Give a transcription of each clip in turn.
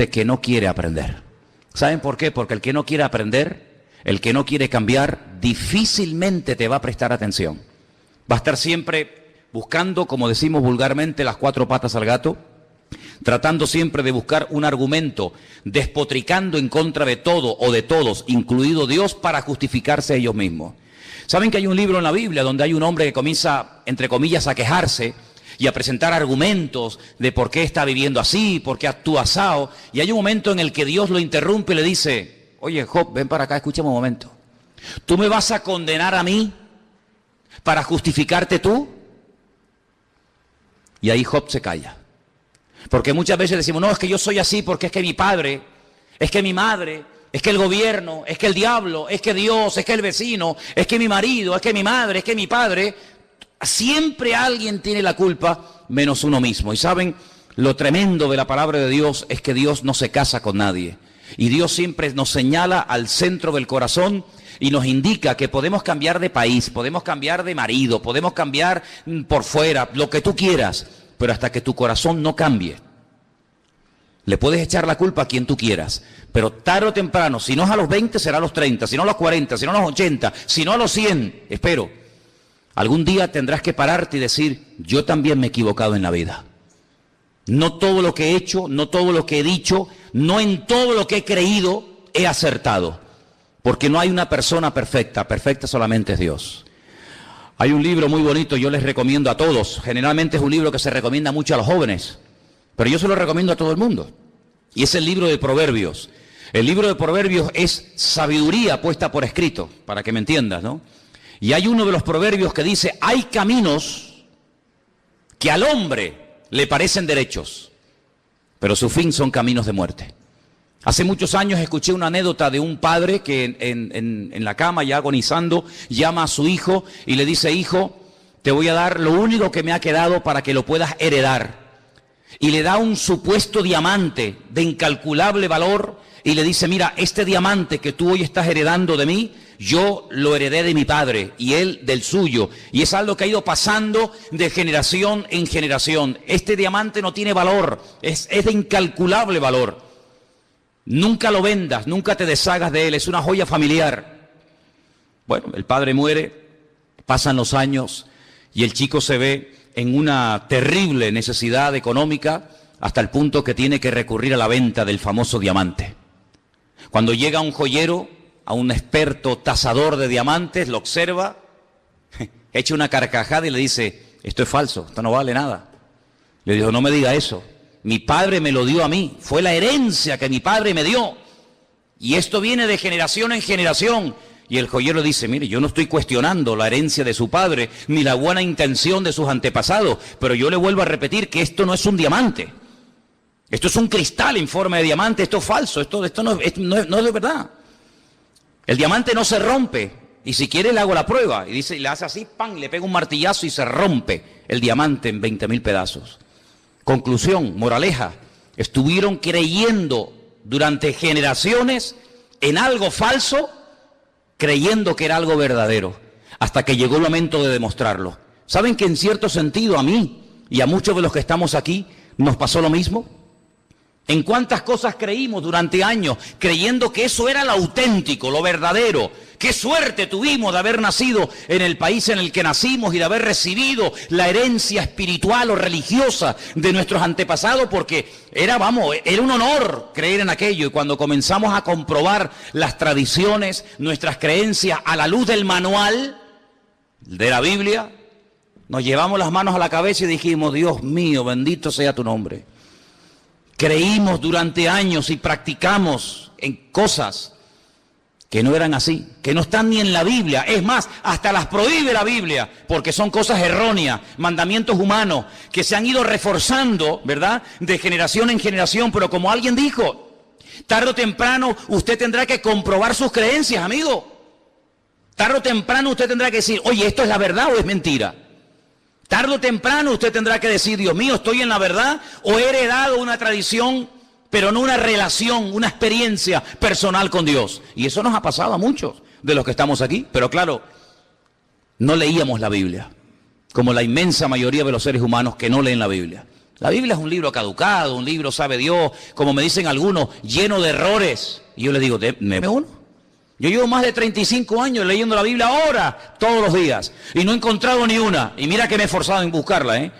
que no quiere aprender. ¿Saben por qué? Porque el que no quiere aprender, el que no quiere cambiar, difícilmente te va a prestar atención. Va a estar siempre buscando, como decimos vulgarmente, las cuatro patas al gato, tratando siempre de buscar un argumento, despotricando en contra de todo o de todos, incluido Dios, para justificarse a ellos mismos. ¿Saben que hay un libro en la Biblia donde hay un hombre que comienza, entre comillas, a quejarse y a presentar argumentos de por qué está viviendo así, por qué actúa asao? Y hay un momento en el que Dios lo interrumpe y le dice: oye, Job, ven para acá, escúchame un momento. ¿Tú me vas a condenar a mí para justificarte tú? Y ahí Job se calla. Porque muchas veces decimos: no, es que yo soy así porque es que mi padre, es que mi madre, es que el gobierno, es que el diablo, es que Dios, es que el vecino, es que mi marido, es que mi madre, es que mi padre. Siempre alguien tiene la culpa menos uno mismo. Y saben, lo tremendo de la palabra de Dios es que Dios no se casa con nadie. Y Dios siempre nos señala al centro del corazón y nos indica que podemos cambiar de país, podemos cambiar de marido, podemos cambiar por fuera, lo que tú quieras, pero hasta que tu corazón no cambie. Le puedes echar la culpa a quien tú quieras, pero tarde o temprano, si no es a los 20, será a los 30, si no a los 40, si no a los 80, si no a los 100, espero. Algún día tendrás que pararte y decir: yo también me he equivocado en la vida. No todo lo que he hecho, no todo lo que he dicho, no en todo lo que he creído he acertado. Porque no hay una persona perfecta, perfecta solamente es Dios. Hay un libro muy bonito, yo les recomiendo a todos. Generalmente es un libro que se recomienda mucho a los jóvenes, pero yo se lo recomiendo a todo el mundo. Y es el libro de Proverbios. El libro de Proverbios es sabiduría puesta por escrito, para que me entiendas, ¿no? Y hay uno de los proverbios que dice: hay caminos que al hombre le parecen derechos, pero su fin son caminos de muerte. Hace muchos años escuché una anécdota de un padre que en la cama, ya agonizando, llama a su hijo y le dice: hijo, te voy a dar lo único que me ha quedado para que lo puedas heredar. Y le da un supuesto diamante de incalculable valor y le dice: mira, este diamante que tú hoy estás heredando de mí, yo lo heredé de mi padre y él del suyo. Y es algo que ha ido pasando de generación en generación. Este diamante no tiene valor, es de incalculable valor. Nunca lo vendas, nunca te deshagas de él, es una joya familiar. Bueno, el padre muere, pasan los años y el chico se ve en una terrible necesidad económica hasta el punto que tiene que recurrir a la venta del famoso diamante. Cuando llega un joyero, a un experto tasador de diamantes, lo observa, echa una carcajada y le dice: esto es falso, esto no vale nada. Le dijo: no me diga eso, mi padre me lo dio a mí, fue la herencia que mi padre me dio, y esto viene de generación en generación. Y el joyero dice: mire, yo no estoy cuestionando la herencia de su padre, ni la buena intención de sus antepasados, pero yo le vuelvo a repetir que esto no es un diamante. Esto es un cristal en forma de diamante, esto es falso, esto no es de verdad. El diamante no se rompe, y si quiere le hago la prueba. Y dice, y le hace así, ¡pam!, le pega un martillazo y se rompe el diamante en 20.000 pedazos. Conclusión, moraleja, estuvieron creyendo durante generaciones en algo falso, creyendo que era algo verdadero, hasta que llegó el momento de demostrarlo. ¿Saben que en cierto sentido a mí y a muchos de los que estamos aquí nos pasó lo mismo? ¿En cuántas cosas creímos durante años, creyendo que eso era lo auténtico, lo verdadero? ¡Qué suerte tuvimos de haber nacido en el país en el que nacimos y de haber recibido la herencia espiritual o religiosa de nuestros antepasados! Porque era un honor creer en aquello. Y cuando comenzamos a comprobar las tradiciones, nuestras creencias a la luz del manual de la Biblia, nos llevamos las manos a la cabeza y dijimos: Dios mío, bendito sea tu nombre. Creímos durante años y practicamos en cosas que no eran así, que no están ni en la Biblia. Es más, hasta las prohíbe la Biblia, porque son cosas erróneas, mandamientos humanos, que se han ido reforzando, ¿verdad?, de generación en generación. Pero como alguien dijo, tarde o temprano usted tendrá que comprobar sus creencias, amigo. Tarde o temprano usted tendrá que decir: oye, ¿esto es la verdad o es mentira? Tarde o temprano usted tendrá que decir: Dios mío, ¿estoy en la verdad o he heredado una tradición, pero no una relación, una experiencia personal con Dios? Y eso nos ha pasado a muchos de los que estamos aquí. Pero claro, no leíamos la Biblia, como la inmensa mayoría de los seres humanos que no leen la Biblia. La Biblia es un libro caducado, un libro, sabe Dios, como me dicen algunos, lleno de errores. Y yo les digo, deme uno. Yo llevo más de 35 años leyendo la Biblia ahora, todos los días, y no he encontrado ni una. Y mira que me he esforzado en buscarla, ¿eh?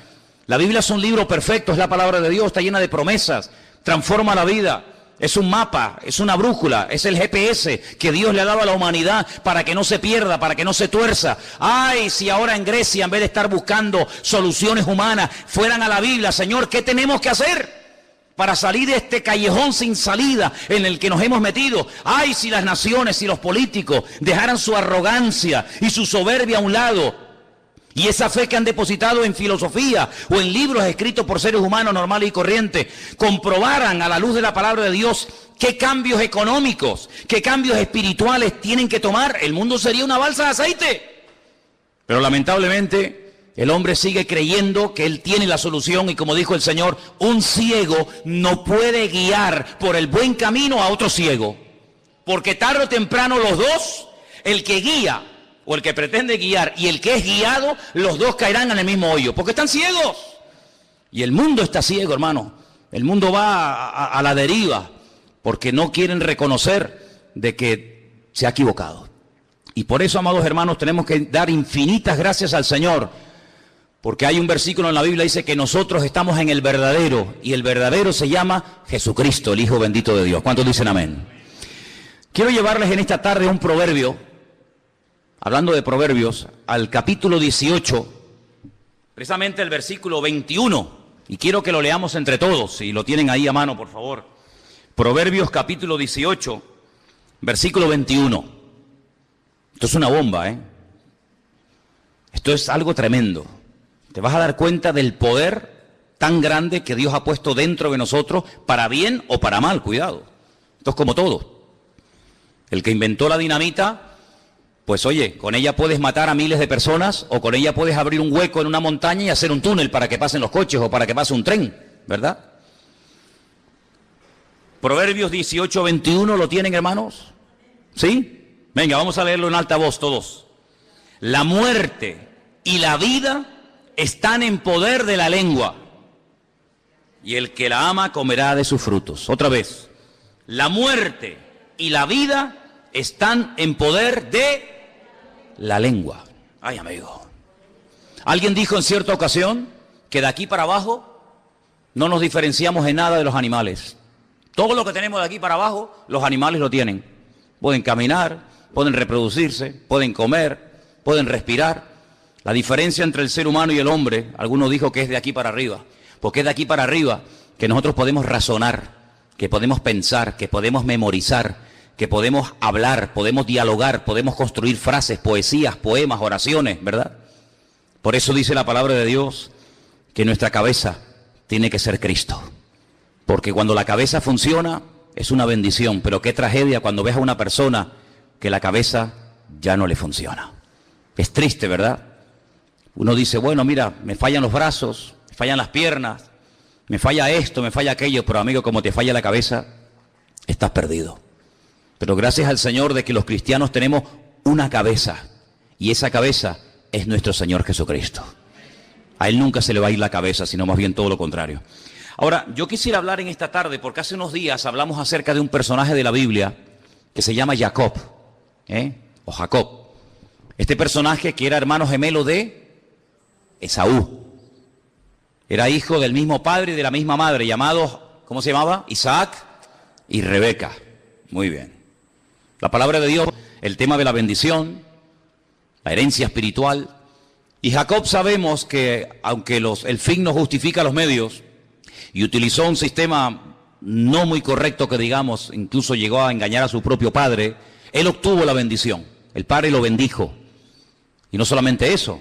La Biblia es un libro perfecto, es la palabra de Dios, está llena de promesas, transforma la vida. Es un mapa, es una brújula, es el GPS que Dios le ha dado a la humanidad para que no se pierda, para que no se tuerza. Ay, si ahora en Grecia, en vez de estar buscando soluciones humanas, fueran a la Biblia, Señor, ¿qué tenemos que hacer para salir de este callejón sin salida en el que nos hemos metido? Ay, si las naciones y los políticos dejaran su arrogancia y su soberbia a un lado, y esa fe que han depositado en filosofía o en libros escritos por seres humanos normales y corrientes, comprobaran a la luz de la palabra de Dios qué cambios económicos, qué cambios espirituales tienen que tomar, el mundo sería una balsa de aceite. Pero lamentablemente el hombre sigue creyendo que él tiene la solución y, como dijo el Señor, un ciego no puede guiar por el buen camino a otro ciego, porque tarde o temprano los dos, el que guía o el que pretende guiar y el que es guiado, los dos caerán en el mismo hoyo, porque están ciegos. Y el mundo está ciego, hermano. El mundo va a la deriva, porque no quieren reconocer de que se ha equivocado. Y por eso, amados hermanos, tenemos que dar infinitas gracias al Señor, porque hay un versículo en la Biblia que dice que nosotros estamos en el verdadero, y el verdadero se llama Jesucristo, el Hijo bendito de Dios. ¿Cuántos dicen amén? Quiero llevarles en esta tarde un proverbio, hablando de Proverbios, al capítulo 18, precisamente el versículo 21, y quiero que lo leamos entre todos, si lo tienen ahí a mano, por favor. Proverbios capítulo 18, versículo 21. Esto es una bomba, ¿eh? Esto es algo tremendo. Te vas a dar cuenta del poder tan grande que Dios ha puesto dentro de nosotros, para bien o para mal, cuidado. Esto es como todo. El que inventó la dinamita, pues oye, con ella puedes matar a miles de personas, o con ella puedes abrir un hueco en una montaña y hacer un túnel para que pasen los coches o para que pase un tren, ¿verdad? Proverbios 18, 21, ¿lo tienen, hermanos? ¿Sí? Venga, vamos a leerlo en alta voz todos. La muerte y la vida están en poder de la lengua, y el que la ama comerá de sus frutos. Otra vez. La muerte y la vida están en poder de la lengua. Ay, amigo. Alguien dijo en cierta ocasión que de aquí para abajo no nos diferenciamos en nada de los animales. Todo lo que tenemos de aquí para abajo, los animales lo tienen. Pueden caminar, pueden reproducirse, pueden comer, pueden respirar. La diferencia entre el ser humano y el hombre, algunos dijo que es de aquí para arriba, porque es de aquí para arriba que nosotros podemos razonar, que podemos pensar, que podemos memorizar, que podemos hablar, podemos dialogar, podemos construir frases, poesías, poemas, oraciones, ¿verdad? Por eso dice la palabra de Dios que nuestra cabeza tiene que ser Cristo. Porque cuando la cabeza funciona es una bendición, pero qué tragedia cuando ves a una persona que la cabeza ya no le funciona. Es triste, ¿verdad? Uno dice, bueno, mira, me fallan los brazos, me fallan las piernas, me falla esto, me falla aquello, pero amigo, como te falla la cabeza, estás perdido. Pero gracias al Señor de que los cristianos tenemos una cabeza, y esa cabeza es nuestro Señor Jesucristo. A Él nunca se le va a ir la cabeza, sino más bien todo lo contrario. Ahora, yo quisiera hablar en esta tarde, porque hace unos días hablamos acerca de un personaje de la Biblia que se llama Jacob, o Jacob. Este personaje que era hermano gemelo de Esaú. Era hijo del mismo padre y de la misma madre, llamados, ¿cómo se llamaba? Isaac y Rebeca. Muy bien. La palabra de Dios, el tema de la bendición, la herencia espiritual. Y Jacob sabemos que, aunque el fin no justifica los medios, y utilizó un sistema no muy correcto que digamos, incluso llegó a engañar a su propio padre, él obtuvo la bendición. El padre lo bendijo. Y no solamente eso,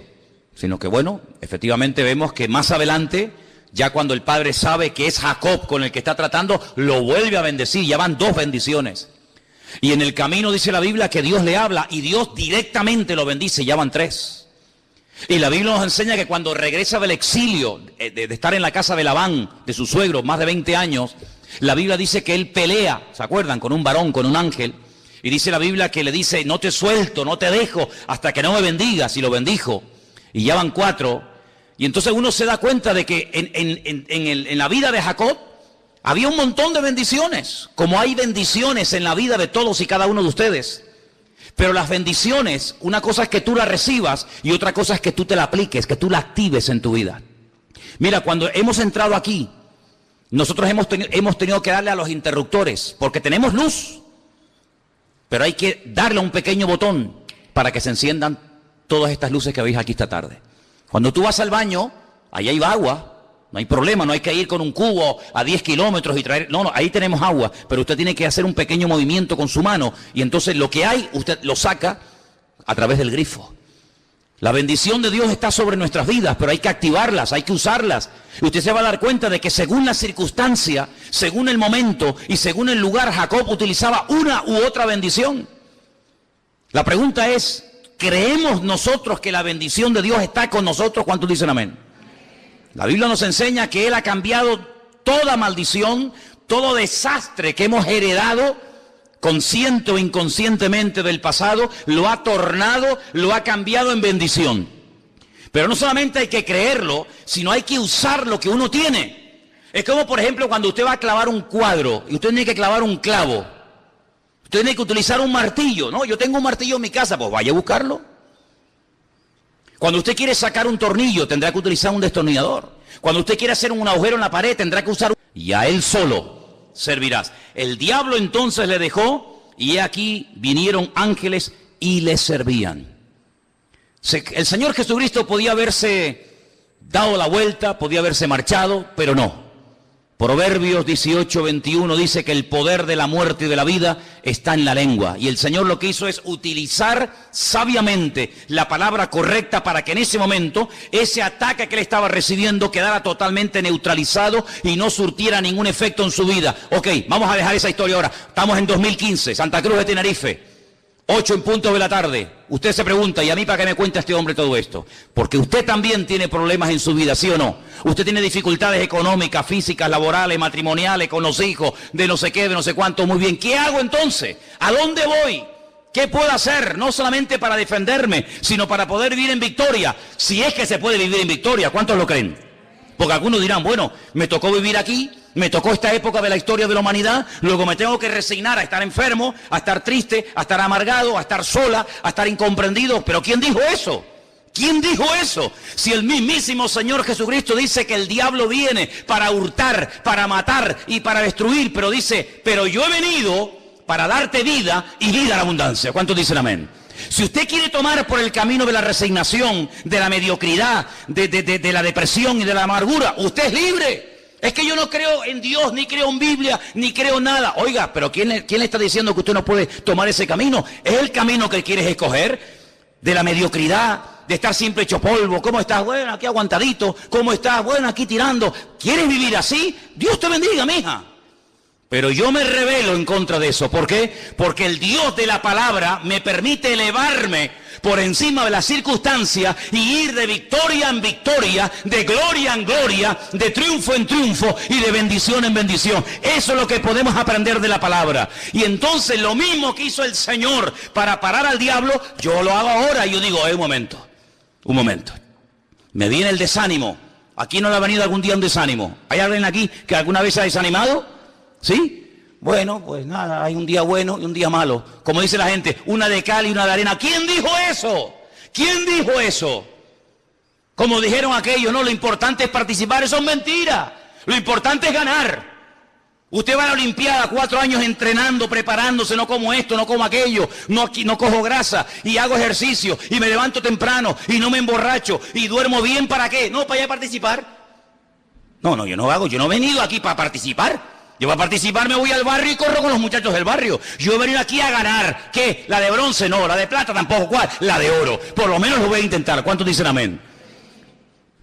sino que bueno, efectivamente vemos que más adelante, ya cuando el padre sabe que es Jacob con el que está tratando, lo vuelve a bendecir, ya van 2 bendiciones. Y en el camino dice la Biblia que Dios le habla y Dios directamente lo bendice, ya van 3. Y la Biblia nos enseña que cuando regresa del exilio, de estar en la casa de Labán, de su suegro, más de 20 años, la Biblia dice que él pelea, ¿se acuerdan? Con un varón, con un ángel. Y dice la Biblia que le dice, no te suelto, no te dejo, hasta que no me bendigas, y lo bendijo. Y ya van 4, Y entonces uno se da cuenta de que en la vida de Jacob había un montón de bendiciones, como hay bendiciones en la vida de todos y cada uno de ustedes. Pero las bendiciones, una cosa es que tú las recibas y otra cosa es que tú te la apliques, que tú la actives en tu vida. Mira, cuando hemos entrado aquí, nosotros hemos tenido que darle a los interruptores, porque tenemos luz, pero hay que darle a un pequeño botón para que se enciendan todas estas luces que veis aquí esta tarde. Cuando tú vas al baño, ahí hay agua, no hay problema, no hay que ir con un cubo a 10 kilómetros y traer... No, ahí tenemos agua, pero usted tiene que hacer un pequeño movimiento con su mano y entonces lo que hay, usted lo saca a través del grifo. La bendición de Dios está sobre nuestras vidas, pero hay que activarlas, hay que usarlas. Y usted se va a dar cuenta de que según la circunstancia, según el momento y según el lugar, Jacob utilizaba una u otra bendición. La pregunta es, ¿creemos nosotros que la bendición de Dios está con nosotros? ¿Cuántos dicen amén? La Biblia nos enseña que Él ha cambiado toda maldición, todo desastre que hemos heredado, consciente o inconscientemente del pasado, lo ha tornado, lo ha cambiado en bendición. Pero no solamente hay que creerlo, sino hay que usar lo que uno tiene. Es como, por ejemplo, cuando usted va a clavar un cuadro y usted tiene que clavar un clavo. Usted tiene que utilizar un martillo, ¿no? Yo tengo un martillo en mi casa, pues vaya a buscarlo. Cuando usted quiere sacar un tornillo, tendrá que utilizar un destornillador. Cuando usted quiere hacer un agujero en la pared, tendrá que usar y a él solo servirás. El diablo entonces le dejó, y he aquí vinieron ángeles y le servían. El Señor Jesucristo podía haberse dado la vuelta, podía haberse marchado, pero no. Proverbios 18:21 dice que el poder de la muerte y de la vida está en la lengua. Y el Señor lo que hizo es utilizar sabiamente la palabra correcta para que en ese momento ese ataque que él estaba recibiendo quedara totalmente neutralizado y no surtiera ningún efecto en su vida. Ok, vamos a dejar esa historia ahora. Estamos en 2015, Santa Cruz de Tenerife. 8 en punto de la tarde. Usted se pregunta, ¿y a mí para qué me cuenta este hombre todo esto? Porque usted también tiene problemas en su vida, ¿sí o no? Usted tiene dificultades económicas, físicas, laborales, matrimoniales, con los hijos, de no sé qué, de no sé cuánto. Muy bien, ¿qué hago entonces? ¿A dónde voy? ¿Qué puedo hacer? No solamente para defenderme, sino para poder vivir en victoria. Si es que se puede vivir en victoria, ¿cuántos lo creen? Porque algunos dirán, bueno, me tocó vivir aquí, me tocó esta época de la historia de la humanidad, luego me tengo que resignar a estar enfermo, a estar triste, a estar amargado, a estar sola, a estar incomprendido. ¿Pero quién dijo eso? ¿Quién dijo eso? Si el mismísimo Señor Jesucristo dice que el diablo viene para hurtar, para matar y para destruir, pero dice, pero yo he venido para darte vida y vida en abundancia. ¿Cuántos dicen amén? Si usted quiere tomar por el camino de la resignación, de la mediocridad, de la depresión y de la amargura, usted es libre. Es que yo no creo en Dios, ni creo en Biblia, ni creo nada. Oiga, pero ¿quién le está diciendo que usted no puede tomar ese camino? Es el camino que quieres escoger, de la mediocridad, de estar siempre hecho polvo. ¿Cómo estás? Bueno, aquí aguantadito. ¿Cómo estás? Bueno, aquí tirando. ¿Quieres vivir así? Dios te bendiga, mija. Pero yo me rebelo en contra de eso. ¿Por qué? Porque el Dios de la palabra me permite elevarme por encima de las circunstancias y ir de victoria en victoria, de gloria en gloria, de triunfo en triunfo y de bendición en bendición. Eso es lo que podemos aprender de la palabra. Y entonces lo mismo que hizo el Señor para parar al diablo, yo lo hago ahora. Y yo digo, un momento. Me viene el desánimo. ¿Aquí no le ha venido algún día un desánimo? ¿Hay alguien aquí que alguna vez se ha desanimado? ¿Sí? Bueno, pues nada, hay un día bueno y un día malo. Como dice la gente, una de cal y una de arena. ¿Quién dijo eso? ¿Quién dijo eso? Como dijeron aquellos, no, lo importante es participar. Eso es mentira. Lo importante es ganar. Usted va a la Olimpiada 4 años entrenando, preparándose, no como esto, no como aquello, no cojo grasa y hago ejercicio y me levanto temprano y no me emborracho y duermo bien. ¿Para qué? No, para ir a participar. No, yo no he venido aquí para participar. Yo para participar me voy al barrio y corro con los muchachos del barrio. Yo he venido aquí a ganar. ¿Qué? ¿La de bronce? No. ¿La de plata? Tampoco. ¿Cuál? La de oro. Por lo menos lo voy a intentar. ¿Cuántos dicen amén?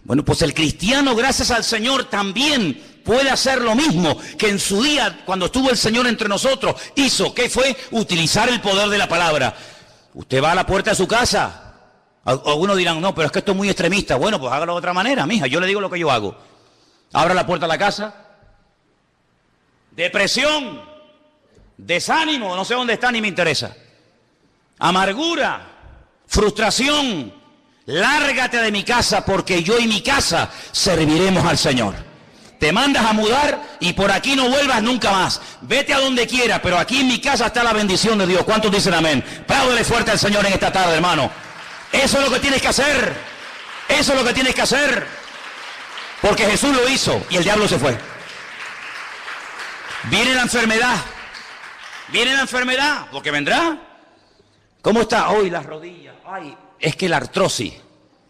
Bueno, pues el cristiano, gracias al Señor, también puede hacer lo mismo que en su día, cuando estuvo el Señor entre nosotros, hizo. ¿Qué fue? Utilizar el poder de la palabra. Usted va a la puerta de su casa. Algunos dirán, no, pero es que esto es muy extremista. Bueno, pues hágalo de otra manera, mija. Yo le digo lo que yo hago. Abra la puerta de la casa. Depresión, desánimo, no sé dónde está ni me interesa. Amargura, frustración, Lárgate de mi casa, porque yo y mi casa serviremos al Señor. Te mandas a mudar y por aquí no vuelvas nunca más. Vete a donde quiera, pero aquí en mi casa está la bendición de Dios. ¿Cuántos dicen amén? Apláudele fuerte al Señor en esta tarde, hermano. Eso es lo que tienes que hacer. Eso es lo que tienes que hacer. Porque Jesús lo hizo y el diablo se fue. Viene la enfermedad. Viene la enfermedad, porque vendrá. ¿Cómo está hoy las rodillas? Ay, es que la artrosis.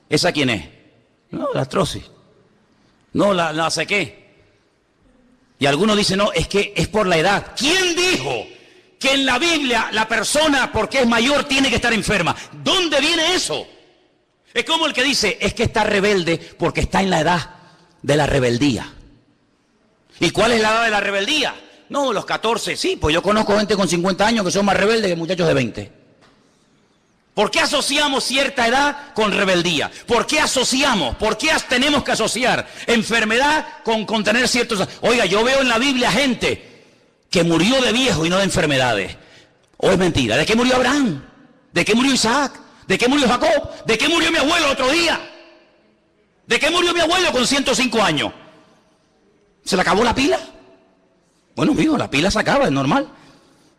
¿Esa quién es? No, la artrosis. No, la sé qué. Y algunos dicen, no, es que es por la edad. ¿Quién dijo que en la Biblia la persona, porque es mayor, tiene que estar enferma? ¿Dónde viene eso? Es como el que dice, es que está rebelde porque está en la edad de la rebeldía. ¿Y cuál es la edad de la rebeldía? No, los 14, sí, pues yo conozco gente con 50 años que son más rebeldes que muchachos de 20. ¿Por qué asociamos cierta edad con rebeldía? ¿Por qué asociamos? ¿Por qué tenemos que asociar enfermedad con tener ciertos... Oiga, yo veo en la Biblia gente que murió de viejo y no de enfermedades. ¿O es mentira? ¿De qué murió Abraham? ¿De qué murió Isaac? ¿De qué murió Jacob? ¿De qué murió mi abuelo otro día? ¿De qué murió mi abuelo con 105 años? ¿Se le acabó la pila? Bueno, amigo, la pila se acaba, es normal.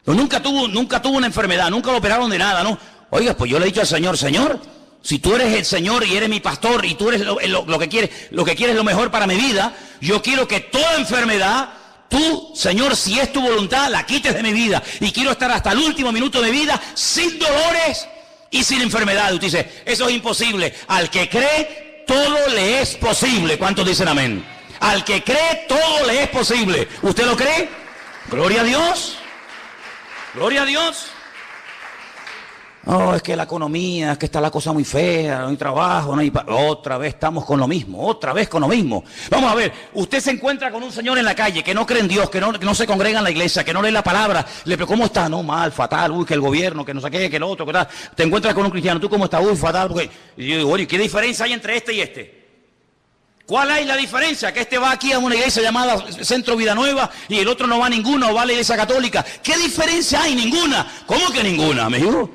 Pero nunca tuvo una enfermedad, nunca lo operaron de nada, ¿no? Oiga, pues yo le he dicho al Señor, Señor, si tú eres el Señor y eres mi pastor y tú eres lo que quieres lo mejor para mi vida, yo quiero que toda enfermedad, tú, Señor, si es tu voluntad, la quites de mi vida. Y quiero estar hasta el último minuto de mi vida sin dolores y sin enfermedad. Usted dice, eso es imposible. Al que cree, todo le es posible. ¿Cuántos dicen amén? Al que cree, todo le es posible. ¿Usted lo cree? Gloria a Dios. Gloria a Dios. Oh, es que la economía, es que está la cosa muy fea, no hay trabajo, no hay... Otra vez estamos con lo mismo, otra vez con lo mismo. Vamos a ver, usted se encuentra con un señor en la calle que no cree en Dios, que no se congrega en la iglesia, que no lee la palabra. Le pregunta, ¿cómo está? No, mal, fatal, uy, que el gobierno, que no sé qué, que lo otro, que tal. Te encuentras con un cristiano, ¿tú cómo estás? Uy, fatal, porque... Y yo digo, oye, ¿qué diferencia hay entre este y este? ¿Cuál hay la diferencia? Que este va aquí a una iglesia llamada Centro Vida Nueva y el otro no va a ninguna o va a la iglesia católica. ¿Qué diferencia hay? Ninguna. ¿Cómo que ninguna, amigo?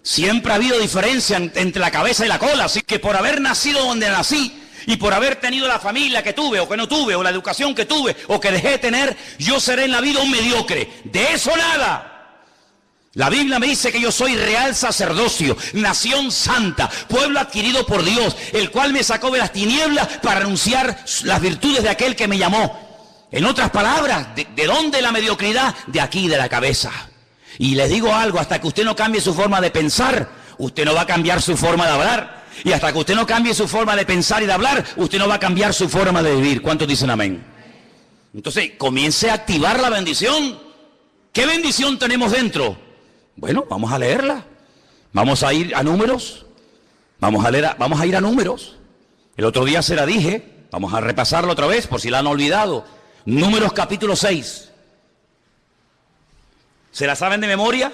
Siempre ha habido diferencia entre la cabeza y la cola, así que por haber nacido donde nací y por haber tenido la familia que tuve o que no tuve o la educación que tuve o que dejé de tener, yo seré en la vida un mediocre. De eso nada. La Biblia me dice que yo soy real sacerdocio, nación santa, pueblo adquirido por Dios, el cual me sacó de las tinieblas para anunciar las virtudes de aquel que me llamó. En otras palabras, ¿de dónde la mediocridad? De aquí, de la cabeza. Y les digo algo, hasta que usted no cambie su forma de pensar, usted no va a cambiar su forma de hablar. Y hasta que usted no cambie su forma de pensar y de hablar, usted no va a cambiar su forma de vivir. ¿Cuántos dicen amén? Entonces, comience a activar la bendición. ¿Qué bendición tenemos dentro? Bueno, vamos a leerla. Vamos a ir a Números. Vamos a ir a Números. El otro día se la dije. Vamos a repasarlo otra vez, por si la han olvidado. Números capítulo 6. ¿Se la saben de memoria?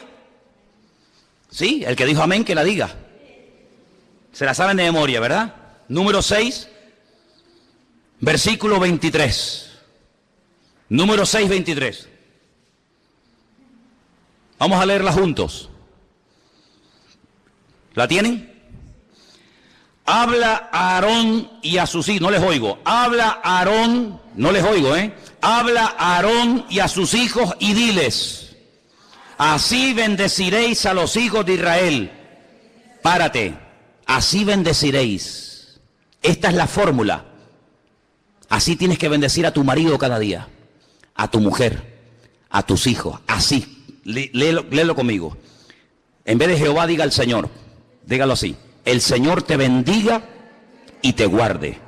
Sí, el que dijo amén, que la diga. Se la saben de memoria, ¿verdad? Número 6, versículo 23. Número 6, 23. Vamos a leerla juntos. ¿La tienen? Habla a Aarón y a sus hijos. No les oigo. Habla a Aarón, no les oigo, Habla a Aarón y a sus hijos y diles: así bendeciréis a los hijos de Israel. Párate. Así bendeciréis. Esta es la fórmula. Así tienes que bendecir a tu marido cada día, a tu mujer, a tus hijos. Así. Léelo conmigo. En vez de Jehová, diga el Señor. Dígalo así. El Señor te bendiga y te guarde.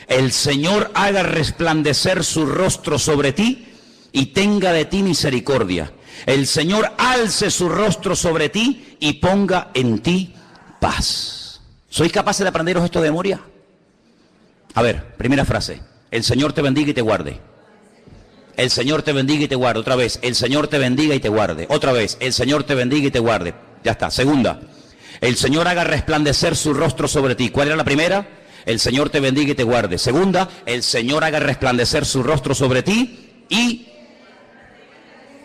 El Señor haga resplandecer su rostro sobre ti y tenga de ti misericordia. El Señor alce su rostro sobre ti y ponga en ti paz. ¿Sois capaces de aprenderos esto de memoria? A ver, primera frase. El Señor te bendiga y te guarde. El Señor te bendiga y te guarde. Otra vez. El Señor te bendiga y te guarde. Otra vez. El Señor te bendiga y te guarde. Ya está. Segunda. El Señor haga resplandecer su rostro sobre ti. ¿Cuál era la primera? El Señor te bendiga y te guarde. Segunda. El Señor haga resplandecer su rostro sobre ti y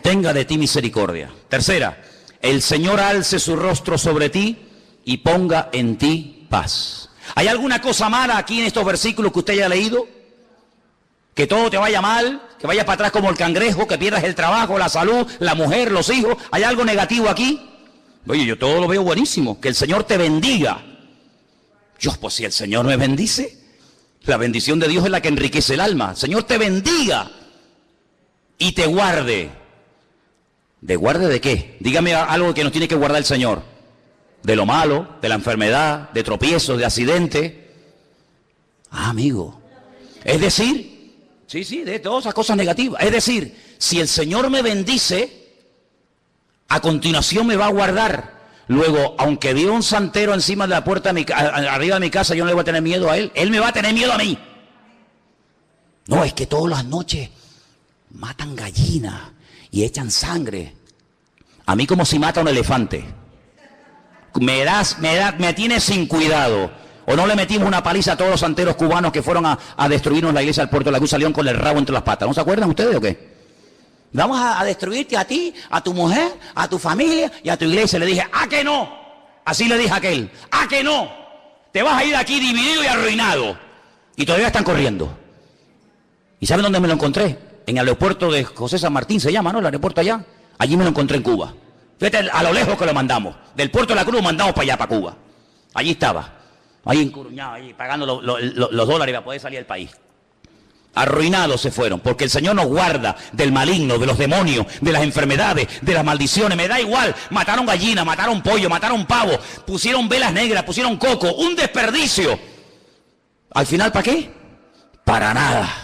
tenga de ti misericordia. Tercera, el Señor alce su rostro sobre ti y ponga en ti paz. ¿Hay alguna cosa mala aquí en estos versículos que usted haya leído? Que todo te vaya mal, que vayas para atrás como el cangrejo, que pierdas el trabajo, la salud, la mujer, los hijos. ¿Hay algo negativo aquí? Oye, yo todo lo veo buenísimo. Que el Señor te bendiga. Dios, pues si el Señor me bendice, la bendición de Dios es la que enriquece el alma. El Señor te bendiga y te guarde. ¿De guarde de qué? Dígame algo que nos tiene que guardar el Señor. De lo malo, de la enfermedad, de tropiezos, de accidentes. Ah, amigo. Es decir, sí, de todas esas cosas negativas. Es decir, si el Señor me bendice, a continuación me va a guardar. Luego, aunque viva un santero encima de la puerta de arriba de mi casa, yo no le voy a tener miedo a él. Él me va a tener miedo a mí. No, es que todas las noches matan gallinas y echan sangre. A mí como si mata un elefante. Me tiene sin cuidado. ¿O no le metimos una paliza a todos los santeros cubanos que fueron a destruirnos la iglesia del Puerto de la Cruz? Salieron con el rabo entre las patas. ¿No se acuerdan ustedes o qué? Vamos a destruirte a ti, a tu mujer, a tu familia y a tu iglesia. Le dije, ¡ah, que no! Así le dije a aquel, ¡ah, que no! Te vas a ir aquí dividido y arruinado. Y todavía están corriendo. ¿Y saben dónde me lo encontré? En el aeropuerto de José San Martín, se llama, ¿no? El aeropuerto allá. Allí me lo encontré en Cuba. Fíjate a lo lejos que lo mandamos. Del Puerto de la Cruz lo mandamos para allá, para Cuba. Allí estaba. Ahí encuruñado, ahí pagando los dólares para poder salir del país. Arruinados se fueron, porque el Señor nos guarda del maligno, de los demonios, de las enfermedades, de las maldiciones. Me da igual, mataron gallinas, mataron pollo, mataron pavo, pusieron velas negras, pusieron coco, un desperdicio. Al final, ¿para qué? Para nada.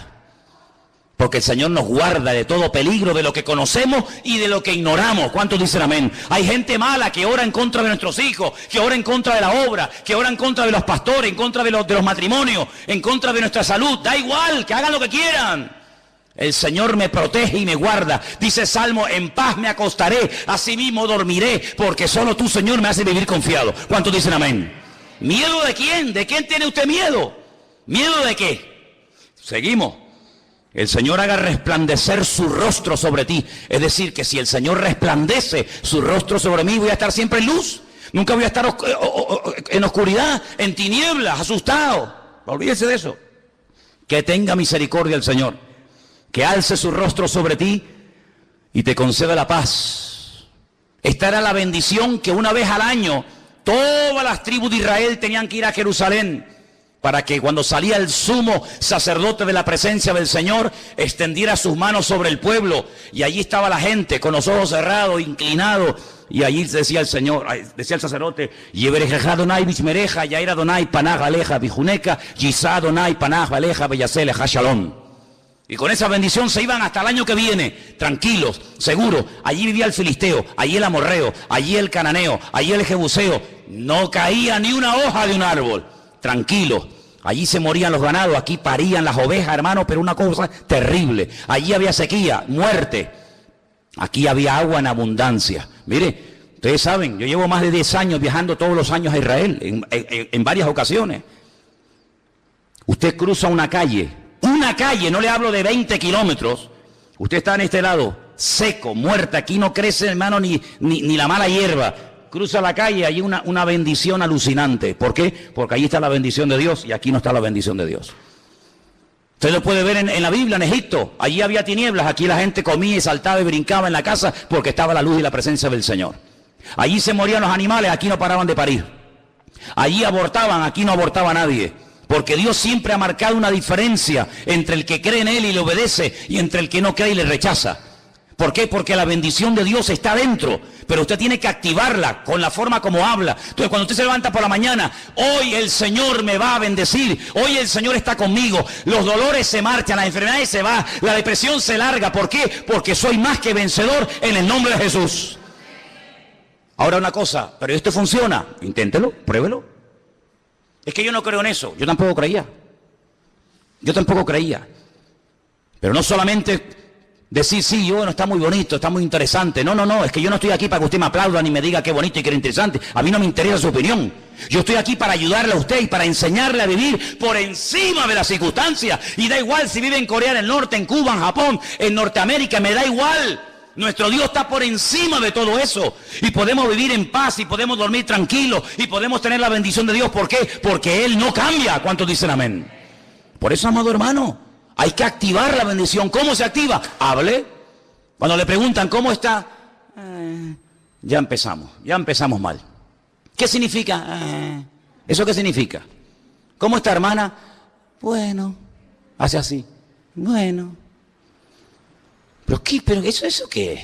Porque el Señor nos guarda de todo peligro, de lo que conocemos y de lo que ignoramos. ¿Cuántos dicen amén? Hay gente mala que ora en contra de nuestros hijos, que ora en contra de la obra, que ora en contra de los pastores, en contra de los matrimonios, en contra de nuestra salud. Da igual, que hagan lo que quieran. El Señor me protege y me guarda. Dice Salmo, en paz me acostaré, asimismo dormiré, porque solo tú, Señor, me haces vivir confiado. ¿Cuántos dicen amén? ¿Miedo de quién? ¿De quién tiene usted miedo? ¿Miedo de qué? Seguimos. El Señor haga resplandecer su rostro sobre ti. Es decir, que si el Señor resplandece su rostro sobre mí, voy a estar siempre en luz. Nunca voy a estar en oscuridad, en tinieblas, asustado. Olvídese de eso. Que tenga misericordia el Señor. Que alce su rostro sobre ti y te conceda la paz. Esta era la bendición que una vez al año todas las tribus de Israel tenían que ir a Jerusalén, para que cuando salía el sumo sacerdote de la presencia del Señor, extendiera sus manos sobre el pueblo, y allí estaba la gente con los ojos cerrados, inclinados, y allí decía el Señor, decía el sacerdote, Yebereja Donai Bishmereja, Yaira Donai Panaj Aleja Bijuneca, Yisá Donai Panaj Aleja Beyaseleja Shalom. Y con esa bendición se iban hasta el año que viene, tranquilos, seguros. Allí vivía el filisteo, allí el amorreo, allí el cananeo, allí el jebuseo. No caía ni una hoja de un árbol. Tranquilos, allí se morían los ganados, aquí parían las ovejas, hermano, pero una cosa terrible. Allí había sequía, muerte. Aquí había agua en abundancia. Mire, ustedes saben, yo llevo más de 10 años viajando todos los años a Israel, en varias ocasiones. Usted cruza una calle, no le hablo de 20 kilómetros. Usted está en este lado, seco, muerta, aquí no crece, hermano, ni la mala hierba. Cruza la calle, hay una bendición alucinante. ¿Por qué? Porque allí está la bendición de Dios y aquí no está la bendición de Dios. Usted lo puede ver en la Biblia, en Egipto. Allí había tinieblas, aquí la gente comía y saltaba y brincaba en la casa porque estaba la luz y la presencia del Señor. Allí se morían los animales, aquí no paraban de parir. Allí abortaban, aquí no abortaba nadie. Porque Dios siempre ha marcado una diferencia entre el que cree en Él y le obedece y entre el que no cree y le rechaza. ¿Por qué? Porque la bendición de Dios está dentro, pero usted tiene que activarla con la forma como habla. Entonces, cuando usted se levanta por la mañana, hoy el Señor me va a bendecir, hoy el Señor está conmigo, los dolores se marchan, las enfermedades se van, la depresión se larga. ¿Por qué? Porque soy más que vencedor en el nombre de Jesús. Ahora una cosa, pero esto funciona, inténtelo, pruébelo. Es que yo no creo en eso, yo tampoco creía. Pero no solamente decir, sí, bueno, está muy bonito, está muy interesante. No, es que yo no estoy aquí para que usted me aplauda ni me diga qué bonito y qué interesante. A mí no me interesa su opinión. Yo estoy aquí para ayudarle a usted y para enseñarle a vivir por encima de las circunstancias. Y da igual si vive en Corea del Norte, en Cuba, en Japón, en Norteamérica, me da igual. Nuestro Dios está por encima de todo eso. Y podemos vivir en paz y podemos dormir tranquilos y podemos tener la bendición de Dios. ¿Por qué? Porque Él no cambia. ¿Cuántos dicen amén? Por eso, amado hermano, hay que activar la bendición. ¿Cómo se activa? Hable. Cuando le preguntan ¿cómo está? Ya empezamos mal. ¿Qué significa? ¿Eso qué significa? ¿Cómo está, hermana? Bueno, hace así. Bueno. ¿Pero qué? ¿Pero eso qué es?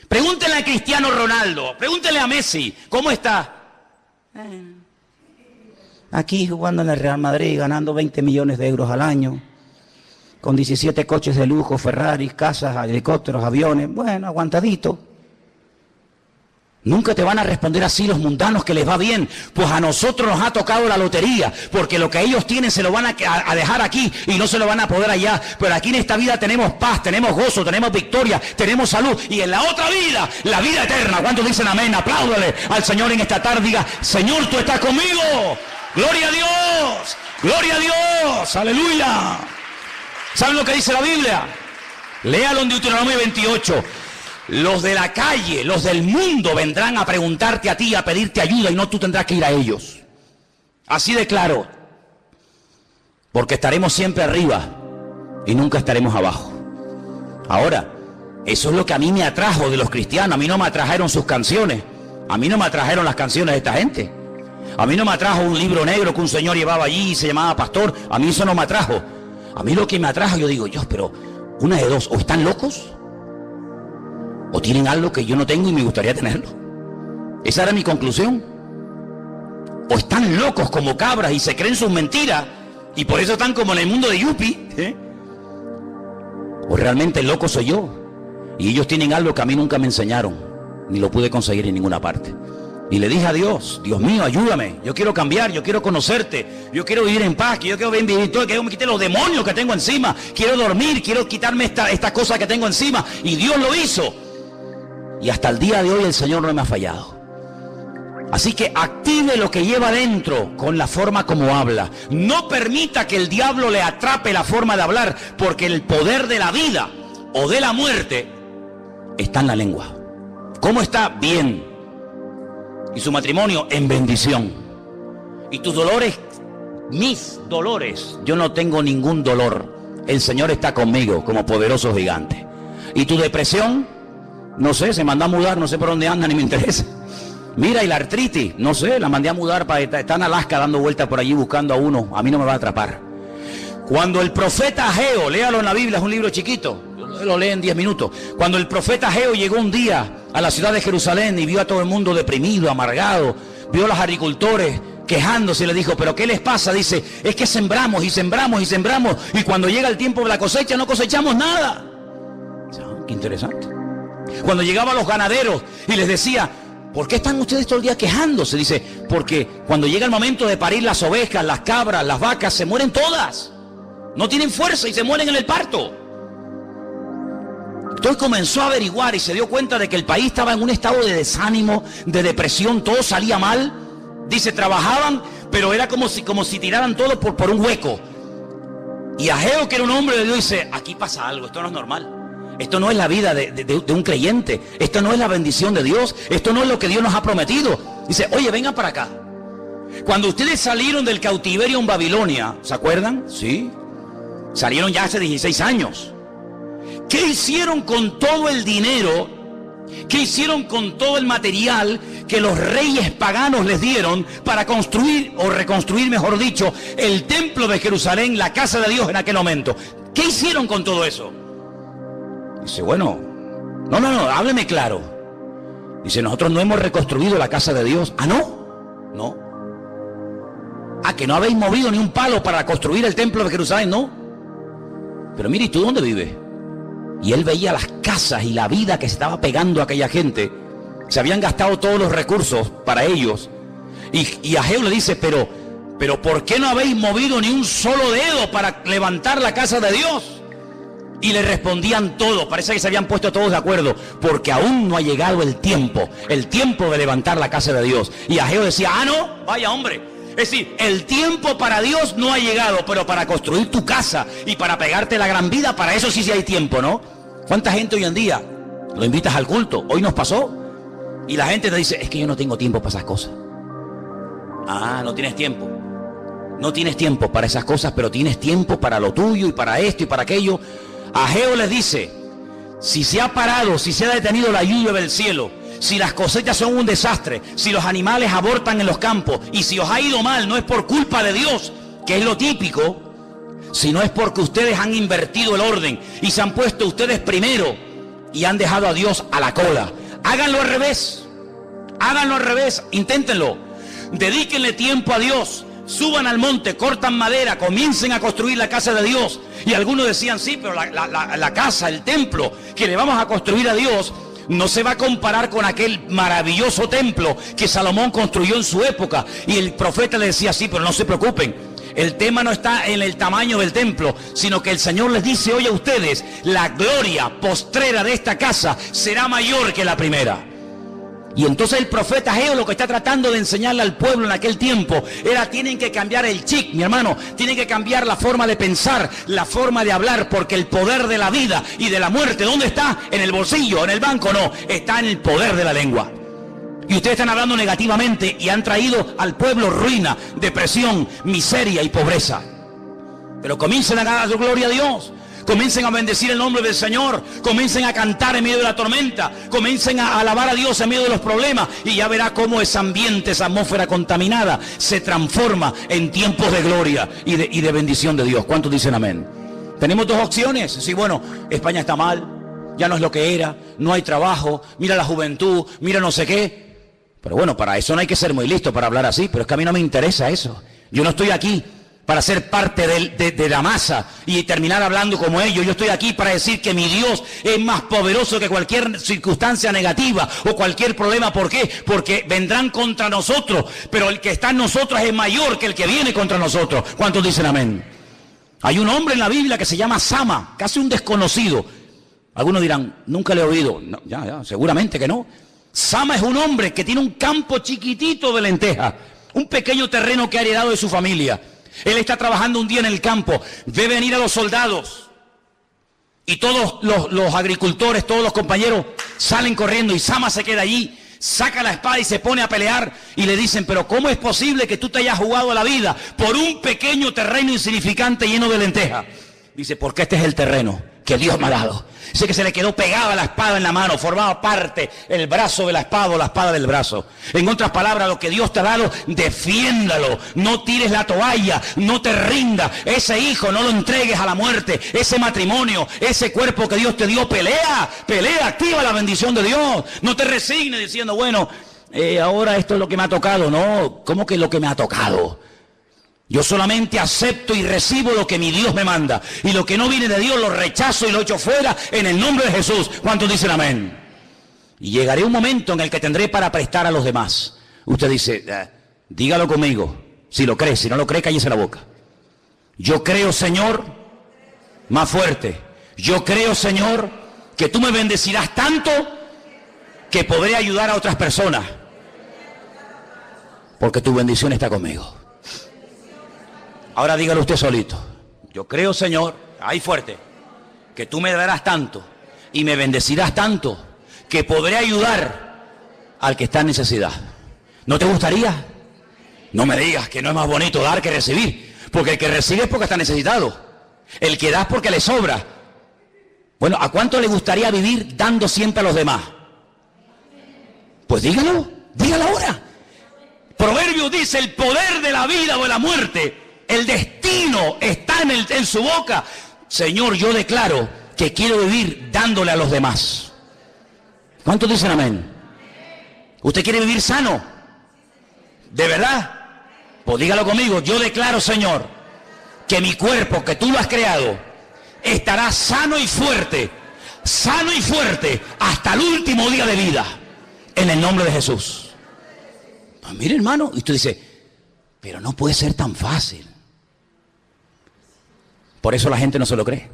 Pregúntenle a Cristiano Ronaldo, pregúntenle a Messi, ¿cómo está? Aquí jugando en el Real Madrid, ganando 20 millones de euros al año, con 17 coches de lujo, Ferraris, casas, helicópteros, aviones, bueno, aguantadito. Nunca te van a responder así los mundanos que les va bien, pues a nosotros nos ha tocado la lotería, porque lo que ellos tienen se lo van a dejar aquí y no se lo van a poder allá, pero aquí en esta vida tenemos paz, tenemos gozo, tenemos victoria, tenemos salud, y en la otra vida, la vida eterna. ¿Cuántos dicen amén? Apláudale al Señor en esta tarde, diga, Señor, tú estás conmigo, gloria a Dios, aleluya. ¿Saben lo que dice la Biblia? Léalo en Deuteronomio 28. Los de la calle, los del mundo vendrán a preguntarte a ti, a pedirte ayuda, y no tú tendrás que ir a ellos. Así de claro. Porque estaremos siempre arriba y nunca estaremos abajo. Ahora, eso es lo que a mí me atrajo de los cristianos. A mí no me atrajeron sus canciones. A mí no me atrajeron las canciones de esta gente. A mí no me atrajo un libro negro que un señor llevaba allí y se llamaba pastor. A mí eso no me atrajo. A mí lo que me atrajo, yo digo, Dios, pero una de dos, o están locos o tienen algo que yo no tengo y me gustaría tenerlo. Esa era mi conclusión. O están locos como cabras y se creen sus mentiras y por eso están como en el mundo de Yupi, o realmente el loco soy yo y ellos tienen algo que a mí nunca me enseñaron ni lo pude conseguir en ninguna parte. Y le dije a Dios, Dios mío, ayúdame, yo quiero cambiar, yo quiero conocerte, yo quiero vivir en paz, yo quiero vivir todo, que yo me quite los demonios que tengo encima, quiero dormir, quiero quitarme esta cosa que tengo encima, y Dios lo hizo. Y hasta el día de hoy el Señor no me ha fallado. Así que active lo que lleva dentro con la forma como habla. No permita que el diablo le atrape la forma de hablar, porque el poder de la vida o de la muerte está en la lengua. ¿Cómo está? Bien. Y su matrimonio en bendición. Y tus dolores, mis dolores, yo no tengo ningún dolor. El Señor está conmigo como poderoso gigante. Y tu depresión, no sé, se mandó a mudar, no sé por dónde anda, ni me interesa. Mira, y la artritis, no sé, la mandé a mudar, está en Alaska dando vueltas por allí buscando a uno, a mí no me va a atrapar. Cuando el profeta Ageo, léalo en la Biblia, es un libro chiquito, lo lee en 10 minutos. Cuando el profeta Ageo llegó un día a la ciudad de Jerusalén y vio a todo el mundo deprimido, amargado, vio a los agricultores quejándose y le dijo, ¿pero qué les pasa? Dice, es que sembramos y sembramos y sembramos y cuando llega el tiempo de la cosecha no cosechamos nada. Qué interesante. Cuando llegaban los ganaderos y les decía, ¿por qué están ustedes todo el día quejándose? Dice, porque cuando llega el momento de parir las ovejas, las cabras, las vacas, se mueren todas. No tienen fuerza y se mueren en el parto. Entonces comenzó a averiguar y se dio cuenta de que el país estaba en un estado de desánimo, de depresión, todo salía mal. Dice, trabajaban, pero era como si tiraran todo por un hueco. Y Ageo, que era un hombre de Dios, dice, aquí pasa algo, esto no es normal. Esto no es la vida de un creyente. Esto no es la bendición de Dios. Esto no es lo que Dios nos ha prometido. Dice, oye, vengan para acá. Cuando ustedes salieron del cautiverio en Babilonia, ¿se acuerdan? Sí. Salieron ya hace 16 años. ¿Qué hicieron con todo el dinero? ¿Qué hicieron con todo el material que los reyes paganos les dieron para construir, o reconstruir, mejor dicho, el templo de Jerusalén, la casa de Dios en aquel momento? ¿Qué hicieron con todo eso? Dice, bueno, no, hábleme claro. Dice, nosotros no hemos reconstruido la casa de Dios. ¿Ah, no? No. ¿Ah, que no habéis movido ni un palo para construir el templo de Jerusalén? No. Pero mire, ¿y tú dónde vives? Y él veía las casas y la vida que se estaba pegando a aquella gente. Se habían gastado todos los recursos para ellos. Y Ageo le dice, pero ¿por qué no habéis movido ni un solo dedo para levantar la casa de Dios? Y le respondían todos, parece que se habían puesto todos de acuerdo, porque aún no ha llegado el tiempo de levantar la casa de Dios. Y Ageo decía, ah, no, vaya hombre. Es decir, el tiempo para Dios no ha llegado, pero para construir tu casa y para pegarte la gran vida, para eso sí hay tiempo, ¿no? ¿Cuánta gente hoy en día Lo invitas al culto. Hoy nos pasó. Y la gente te dice, es que yo no tengo tiempo para esas cosas. Ah, no tienes tiempo. No tienes tiempo para esas cosas, pero tienes tiempo para lo tuyo y para esto y para aquello. Ageo les dice, si se ha parado, si se ha detenido la lluvia del cielo, si las cosechas son un desastre, si los animales abortan en los campos y si os ha ido mal, no es por culpa de Dios, que es lo típico, sino es porque ustedes han invertido el orden y se han puesto ustedes primero y han dejado a Dios a la cola. Háganlo al revés. Háganlo al revés. Inténtenlo. Dedíquenle tiempo a Dios. Suban al monte, cortan madera, comiencen a construir la casa de Dios. Y algunos decían, sí, pero la casa, el templo que le vamos a construir a Dios no se va a comparar con aquel maravilloso templo que Salomón construyó en su época. Y el profeta le decía, sí, pero no se preocupen. El tema no está en el tamaño del templo, sino que el Señor les dice hoy a ustedes, la gloria postrera de esta casa será mayor que la primera. Y entonces el profeta Ageo lo que está tratando de enseñarle al pueblo en aquel tiempo era, tienen que cambiar el chip, mi hermano, tienen que cambiar la forma de pensar, la forma de hablar, porque el poder de la vida y de la muerte, ¿dónde está? ¿En el bolsillo? ¿En el banco? No, está en el poder de la lengua. Y ustedes están hablando negativamente y han traído al pueblo ruina, depresión, miseria y pobreza. Pero comiencen a dar gloria a Dios. Comiencen a bendecir el nombre del Señor. Comiencen a cantar en medio de la tormenta. Comiencen a alabar a Dios en medio de los problemas. Y ya verá cómo ese ambiente, esa atmósfera contaminada se transforma en tiempos de gloria y de bendición de Dios. ¿Cuántos dicen amén? Tenemos dos opciones. Sí, bueno, España está mal. Ya no es lo que era. No hay trabajo. Mira la juventud. Mira no sé qué. Pero bueno, para eso no hay que ser muy listo para hablar así. Pero es que a mí no me interesa eso. Yo no estoy aquí para ser parte de la masa y terminar hablando como ellos. Yo estoy aquí para decir que mi Dios es más poderoso que cualquier circunstancia negativa o cualquier problema. ¿Por qué? Porque vendrán contra nosotros, pero el que está en nosotros es mayor que el que viene contra nosotros. ¿Cuántos dicen amén? Hay un hombre en la Biblia que se llama Sama, casi un desconocido. Algunos dirán, nunca le he oído. No, ya, seguramente que no. Sama es un hombre que tiene un campo chiquitito de lentejas, un pequeño terreno que ha heredado de su familia. Él está trabajando un día en el campo, ve venir a los soldados y todos los agricultores, todos los compañeros salen corriendo y Sama se queda allí, saca la espada y se pone a pelear y le dicen, pero ¿cómo es posible que tú te hayas jugado la vida por un pequeño terreno insignificante lleno de lentejas? Dice, porque este es el terreno que Dios me ha dado. Dice que se le quedó pegada la espada en la mano, formaba parte el brazo de la espada o la espada del brazo. En otras palabras, lo que Dios te ha dado, defiéndalo, no tires la toalla, no te rindas. Ese hijo no lo entregues a la muerte, ese matrimonio, ese cuerpo que Dios te dio, pelea, activa la bendición de Dios. No te resignes diciendo, bueno, ahora esto es lo que me ha tocado. No, ¿cómo que es lo que me ha tocado? Yo solamente acepto y recibo lo que mi Dios me manda. Y lo que no viene de Dios lo rechazo y lo echo fuera en el nombre de Jesús. ¿Cuántos dicen amén? Y llegaré un momento en el que tendré para prestar a los demás. Usted dice, dígalo conmigo. Si lo cree, si no lo cree, cállese la boca. Yo creo, Señor, más fuerte. Yo creo, Señor, que tú me bendecirás tanto que podré ayudar a otras personas. Porque tu bendición está conmigo. Ahora dígalo usted solito. Yo creo, Señor, ahí fuerte, que tú me darás tanto y me bendecirás tanto que podré ayudar al que está en necesidad. ¿No te gustaría? No me digas que no es más bonito dar que recibir, porque el que recibe es porque está necesitado. El que da es porque le sobra. Bueno, ¿a cuánto le gustaría vivir dando siempre a los demás? Pues dígalo ahora. Proverbio dice, el poder de la vida o de la muerte, el destino está en su boca. Señor, yo declaro que quiero vivir dándole a los demás. ¿Cuántos dicen amén? ¿Usted quiere vivir sano? ¿De verdad? Pues dígalo conmigo. Yo declaro, Señor, que mi cuerpo, que tú lo has creado, estará sano y fuerte hasta el último día de vida, en el nombre de Jesús. Pues mire, hermano, y usted dice, pero no puede ser tan fácil. Por eso la gente no se lo cree,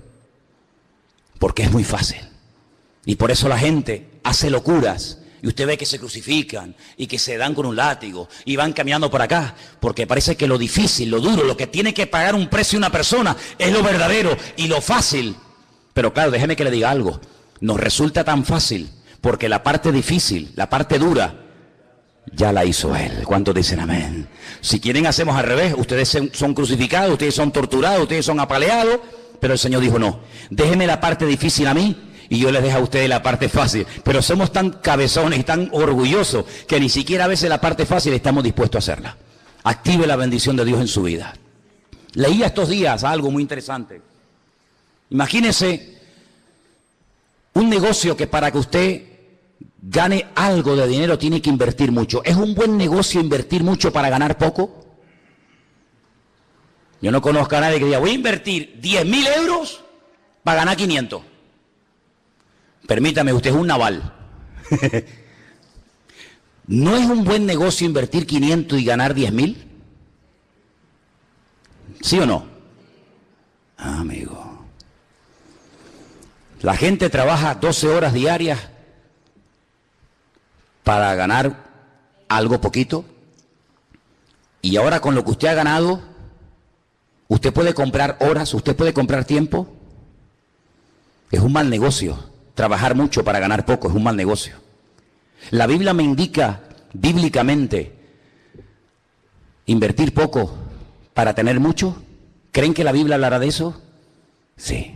porque es muy fácil. Y por eso la gente hace locuras, y usted ve que se crucifican, y que se dan con un látigo, y van caminando por acá, porque parece que lo difícil, lo duro, lo que tiene que pagar un precio una persona, es lo verdadero y lo fácil. Pero claro, déjeme que le diga algo, nos resulta tan fácil porque la parte difícil, la parte dura, ya la hizo Él. ¿Cuántos dicen amén? Si quieren hacemos al revés. Ustedes son crucificados, ustedes son torturados, ustedes son apaleados, pero el Señor dijo no, déjenme la parte difícil a mí y yo les dejo a ustedes la parte fácil. Pero somos tan cabezones y tan orgullosos que ni siquiera a veces la parte fácil estamos dispuestos a hacerla. Active la bendición de Dios en su vida. Leía estos días algo muy interesante. Imagínese un negocio que para que usted gane algo de dinero tiene que invertir mucho. ¿Es un buen negocio invertir mucho para ganar poco? Yo no conozco a nadie que diga, voy a invertir 10.000 euros para ganar 500. Permítame, usted es un naval. ¿No es un buen negocio invertir 500 y ganar 10.000? ¿Sí o no? Ah, amigo. La gente trabaja 12 horas diarias para ganar algo poquito, y ahora con lo que usted ha ganado, usted puede comprar horas, usted puede comprar tiempo. Es un mal negocio. Trabajar mucho para ganar poco es un mal negocio. La Biblia me indica bíblicamente invertir poco para tener mucho. ¿Creen que la Biblia hablará de eso? Sí.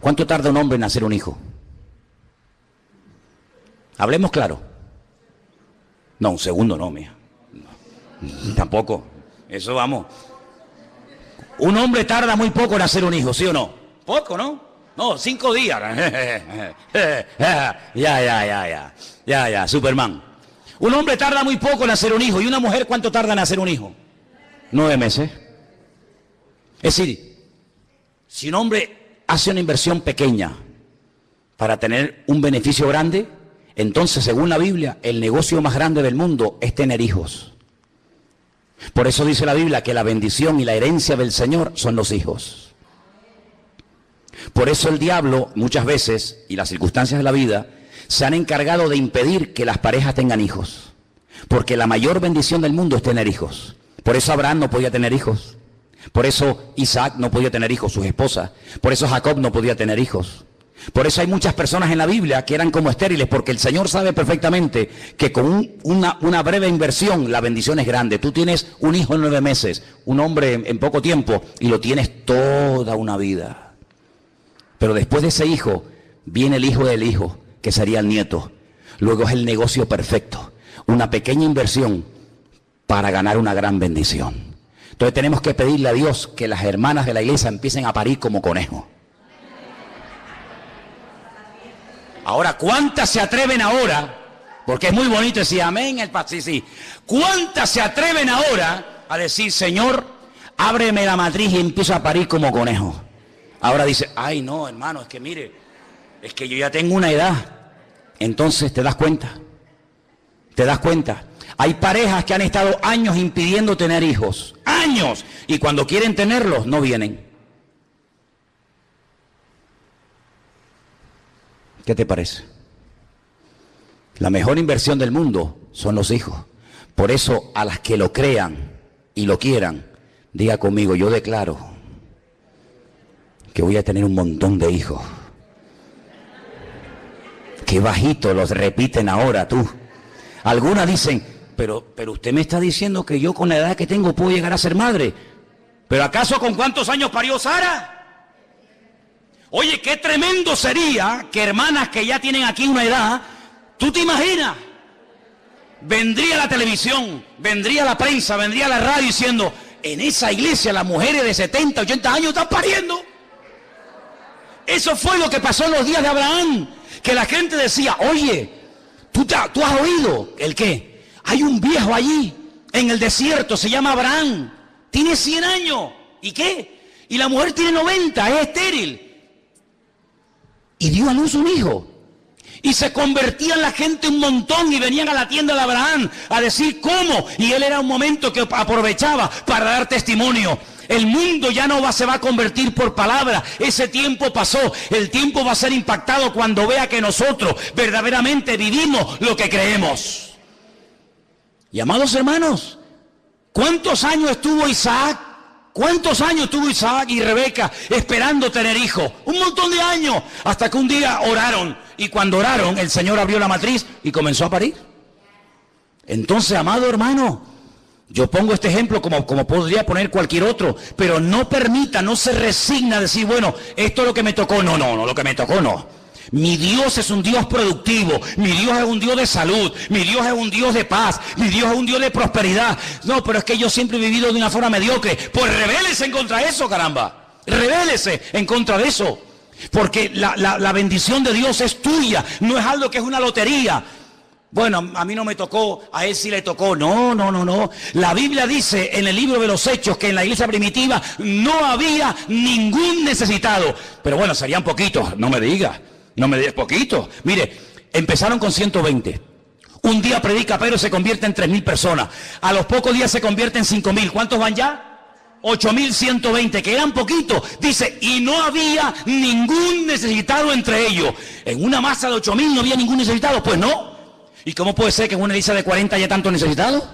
¿Cuánto tarda un hombre en nacer un hijo? Hablemos claro. No, un segundo no, mía. No, tampoco. Eso vamos. Un hombre tarda muy poco en hacer un hijo, ¿sí o no? Poco, ¿no? No, 5 días. Ya, Superman. Un hombre tarda muy poco en hacer un hijo. ¿Y una mujer cuánto tarda en hacer un hijo? 9 meses. Es decir, si un hombre hace una inversión pequeña para tener un beneficio grande, entonces, según la Biblia, el negocio más grande del mundo es tener hijos. Por eso dice la Biblia que la bendición y la herencia del Señor son los hijos. Por eso el diablo, muchas veces, y las circunstancias de la vida, se han encargado de impedir que las parejas tengan hijos. Porque la mayor bendición del mundo es tener hijos. Por eso Abraham no podía tener hijos. Por eso Isaac no podía tener hijos, sus esposas. Por eso Jacob no podía tener hijos. Por eso hay muchas personas en la Biblia que eran como estériles, porque el Señor sabe perfectamente que con una breve inversión la bendición es grande. Tú tienes un hijo en 9 meses, un hombre en poco tiempo, y lo tienes toda una vida. Pero después de ese hijo, viene el hijo del hijo, que sería el nieto. Luego es el negocio perfecto, una pequeña inversión para ganar una gran bendición. Entonces tenemos que pedirle a Dios que las hermanas de la iglesia empiecen a parir como conejos. Ahora, ¿cuántas se atreven ahora? Porque es muy bonito decir amén, sí. ¿Cuántas se atreven ahora a decir, Señor, ábreme la matriz y empiezo a parir como conejo? Ahora dice, ay no, hermano, es que mire, es que yo ya tengo una edad. Entonces te das cuenta. Hay parejas que han estado años impidiendo tener hijos. ¡Años! Y cuando quieren tenerlos, no vienen. ¿Qué te parece? La mejor inversión del mundo son los hijos. Por eso, a las que lo crean y lo quieran, diga conmigo, yo declaro que voy a tener un montón de hijos. Qué bajito los repiten ahora tú. Algunas dicen, pero usted me está diciendo que yo con la edad que tengo puedo llegar a ser madre. ¿Pero acaso con cuántos años parió Sara? Oye, qué tremendo sería que hermanas que ya tienen aquí una edad, ¿tú te imaginas? Vendría la televisión, vendría la prensa, vendría la radio diciendo, en esa iglesia las mujeres de 70, 80 años están pariendo. Eso fue lo que pasó en los días de Abraham, que la gente decía, oye, ¿tú has oído el qué? Hay un viejo allí en el desierto, se llama Abraham, tiene 100 años, ¿y qué? Y la mujer tiene 90, es estéril. Y dio a luz un hijo. Y se convertían la gente un montón y venían a la tienda de Abraham a decir cómo. Y él era un momento que aprovechaba para dar testimonio. El mundo ya no se va a convertir por palabra. Ese tiempo pasó. El tiempo va a ser impactado cuando vea que nosotros verdaderamente vivimos lo que creemos. Y amados hermanos, ¿cuántos años estuvo Isaac ¿Cuántos años tuvo Isaac y Rebeca esperando tener hijos? Un montón de años, hasta que un día oraron, y cuando oraron el Señor abrió la matriz y comenzó a parir. Entonces, amado hermano, yo pongo este ejemplo como podría poner cualquier otro, pero no permita, no se resigna a decir, bueno, esto es lo que me tocó. No, lo que me tocó no. Mi Dios es un Dios productivo, mi Dios es un Dios de salud, mi Dios es un Dios de paz, mi Dios es un Dios de prosperidad. No, pero es que yo siempre he vivido de una forma mediocre. Pues rebélese en contra de eso, caramba. Rebélese en contra de eso. Porque la bendición de Dios es tuya, no es algo que es una lotería. Bueno, a mí no me tocó, a él sí le tocó. No. La Biblia dice en el libro de los Hechos que en la iglesia primitiva no había ningún necesitado. Pero bueno, serían poquitos, no me digas poquitos. Mire, empezaron con 120. Un día predica Pedro, se convierte en 3.000 personas. A los pocos días se convierte en 5.000. ¿Cuántos van ya? 8.120, que eran poquitos. Dice, y no había ningún necesitado entre ellos. En una masa de 8.000 no había ningún necesitado. Pues no. ¿Y cómo puede ser que en una iglesia de 40 haya tantos necesitados?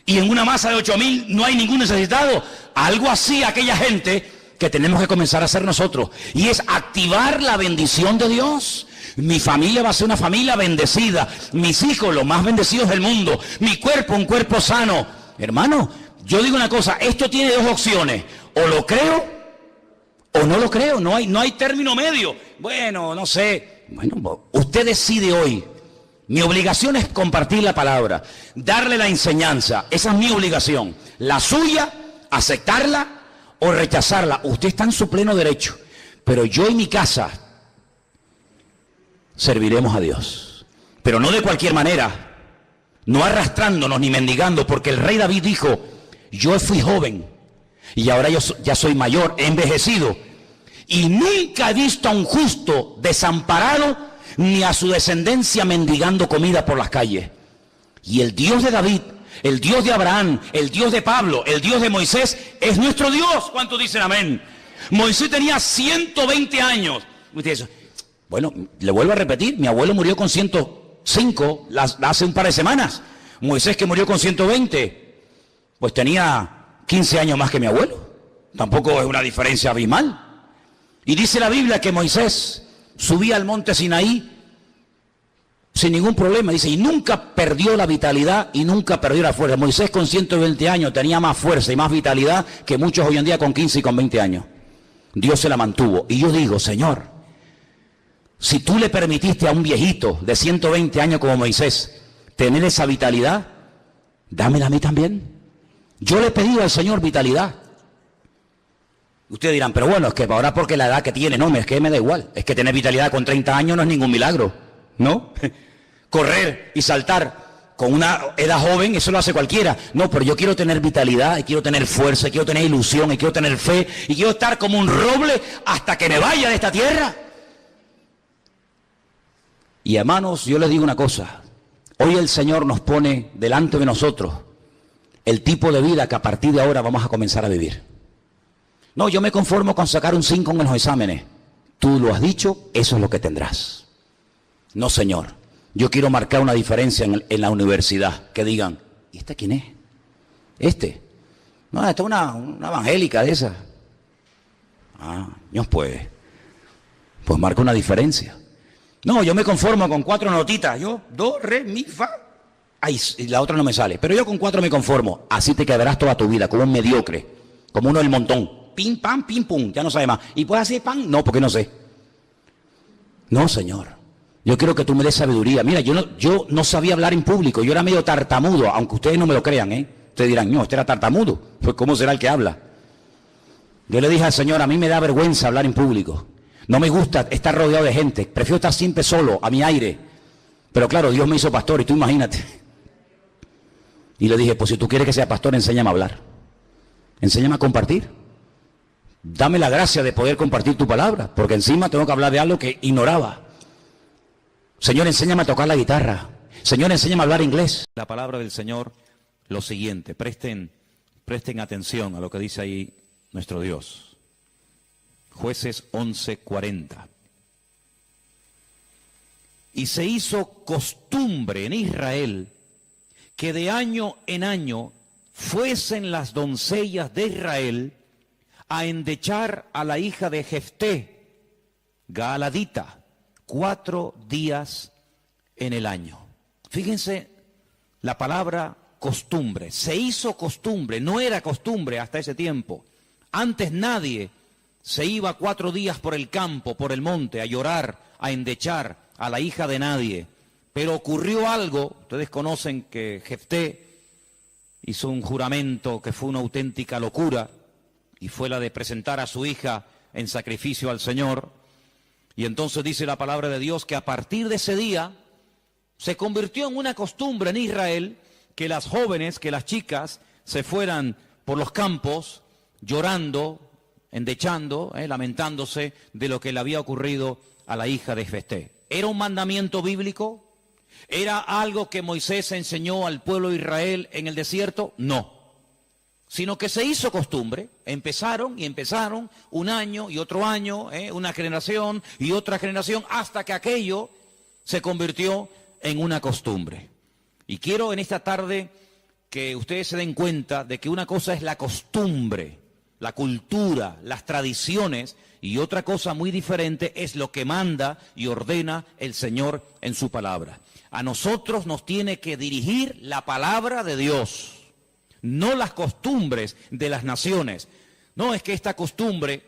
Y en una masa de 8.000 no hay ningún necesitado. Algo así aquella gente que tenemos que comenzar a hacer nosotros. Y es activar la bendición de Dios. Mi familia va a ser una familia bendecida. Mis hijos, los más bendecidos del mundo. Mi cuerpo, un cuerpo sano. Hermano, yo digo una cosa, esto tiene dos opciones. O lo creo o no lo creo. No hay término medio. Bueno, no sé. Bueno, usted decide hoy. Mi obligación es compartir la palabra, darle la enseñanza. Esa es mi obligación. La suya, aceptarla o rechazarla. Usted está en su pleno derecho. Pero yo y mi casa serviremos a Dios. Pero no de cualquier manera. No arrastrándonos ni mendigando. Porque el rey David dijo, yo fui joven y ahora yo ya soy mayor, he envejecido. Y nunca he visto a un justo desamparado ni a su descendencia mendigando comida por las calles. Y el Dios de David, el Dios de Abraham, el Dios de Pablo, el Dios de Moisés, es nuestro Dios. ¿Cuántos dicen amén? Moisés tenía 120 años. Bueno, le vuelvo a repetir, mi abuelo murió con 105 hace un par de semanas. Moisés, que murió con 120, pues tenía 15 años más que mi abuelo. Tampoco es una diferencia abismal. Y dice la Biblia que Moisés subía al monte Sinaí sin ningún problema, dice, y nunca perdió la vitalidad y nunca perdió la fuerza. Moisés con 120 años tenía más fuerza y más vitalidad que muchos hoy en día con 15 y con 20 años. Dios se la mantuvo. Y yo digo, Señor, si tú le permitiste a un viejito de 120 años como Moisés tener esa vitalidad, dámela a mí también. Yo le he pedido al Señor vitalidad. Ustedes dirán, pero bueno, es que ahora porque la edad que tiene, no, es que me da igual. Es que tener vitalidad con 30 años no es ningún milagro, ¿no? Correr y saltar con una edad joven, eso lo hace cualquiera. No, pero yo quiero tener vitalidad, y quiero tener fuerza, y quiero tener ilusión, y quiero tener fe, y quiero estar como un roble hasta que me vaya de esta tierra. Y hermanos, yo les digo una cosa. Hoy el Señor nos pone delante de nosotros el tipo de vida que a partir de ahora vamos a comenzar a vivir. No, yo me conformo con sacar un 5 en los exámenes. Tú lo has dicho, eso es lo que tendrás. No, Señor, yo quiero marcar una diferencia en la universidad. Que digan, ¿y este quién es? ¿Este? No, esta es una evangélica de esas. Dios, pues marca una diferencia. No, yo me conformo con 4 notitas. Yo, do, re, mi, fa. Ay, la otra no me sale. Pero yo con 4 me conformo. Así te quedarás toda tu vida, como un mediocre, como uno del montón. Pim, pam, pim, pum, ya no sabe más. ¿Y puedes hacer pan? No, porque no sé. No, Señor. Yo quiero que tú me des sabiduría. Mira, yo no sabía hablar en público. Yo era medio tartamudo, aunque ustedes no me lo crean, ¿eh? Ustedes dirán, no, este era tartamudo. Pues, ¿cómo será el que habla? Yo le dije al Señor, a mí me da vergüenza hablar en público. No me gusta estar rodeado de gente. Prefiero estar siempre solo, a mi aire. Pero claro, Dios me hizo pastor y tú imagínate. Y le dije, pues si tú quieres que sea pastor, enséñame a hablar. Enséñame a compartir. Dame la gracia de poder compartir tu palabra, porque encima tengo que hablar de algo que ignoraba. Señor, enséñame a tocar la guitarra. Señor, enséñame a hablar inglés. La palabra del Señor, lo siguiente, presten atención a lo que dice ahí nuestro Dios. Jueces 11:40. Y se hizo costumbre en Israel que de año en año fuesen las doncellas de Israel a endechar a la hija de Jefté, Gaaladita, 4 días en el año. Fíjense la palabra costumbre. Se hizo costumbre, no era costumbre hasta ese tiempo. Antes nadie se iba 4 días por el campo, por el monte, a llorar, a endechar a la hija de nadie. Pero ocurrió algo, ustedes conocen que Jefté hizo un juramento que fue una auténtica locura, y fue la de presentar a su hija en sacrificio al Señor. Y entonces dice la palabra de Dios que a partir de ese día se convirtió en una costumbre en Israel que las jóvenes, que las chicas se fueran por los campos llorando, endechando, lamentándose de lo que le había ocurrido a la hija de Jefté. ¿Era un mandamiento bíblico? ¿Era algo que Moisés enseñó al pueblo de Israel en el desierto? No. Sino que se hizo costumbre. Empezaron un año y otro año, una generación y otra generación, hasta que aquello se convirtió en una costumbre. Y quiero en esta tarde que ustedes se den cuenta de que una cosa es la costumbre, la cultura, las tradiciones, y otra cosa muy diferente es lo que manda y ordena el Señor en su palabra. A nosotros nos tiene que dirigir la palabra de Dios, no las costumbres de las naciones. No es que esta costumbre,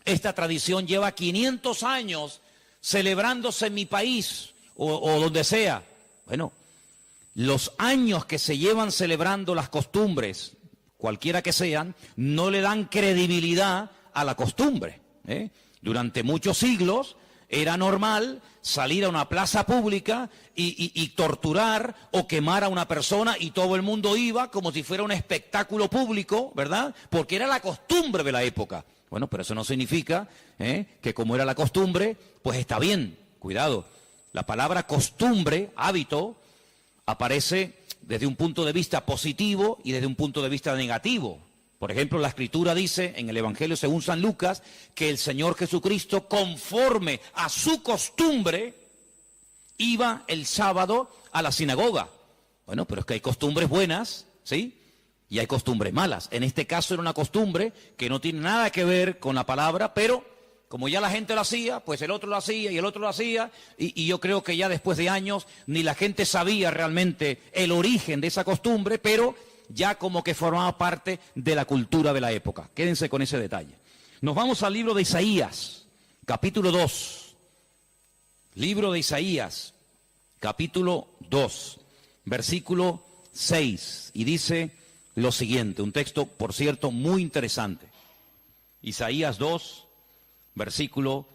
esta tradición lleva 500 años celebrándose en mi país o donde sea. Bueno, los años que se llevan celebrando las costumbres, cualquiera que sean, no le dan credibilidad a la costumbre. Durante muchos siglos era normal salir a una plaza pública y torturar o quemar a una persona, y todo el mundo iba como si fuera un espectáculo público, ¿verdad? Porque era la costumbre de la época. Bueno, pero eso no significa que como era la costumbre, pues está bien. Cuidado, la palabra costumbre, hábito, aparece desde un punto de vista positivo y desde un punto de vista negativo. Por ejemplo, la Escritura dice en el Evangelio según San Lucas que el Señor Jesucristo, conforme a su costumbre, iba el sábado a la sinagoga. Bueno, pero es que hay costumbres buenas, ¿sí? Y hay costumbres malas. En este caso era una costumbre que no tiene nada que ver con la palabra, pero como ya la gente lo hacía, pues el otro lo hacía y el otro lo hacía, y yo creo que ya después de años ni la gente sabía realmente el origen de esa costumbre, pero ya como que formaba parte de la cultura de la época. Quédense con ese detalle. Nos vamos al libro de Isaías, capítulo 2. Libro de Isaías, capítulo 2, versículo 6. Y dice lo siguiente, un texto, por cierto, muy interesante. Isaías 2, versículo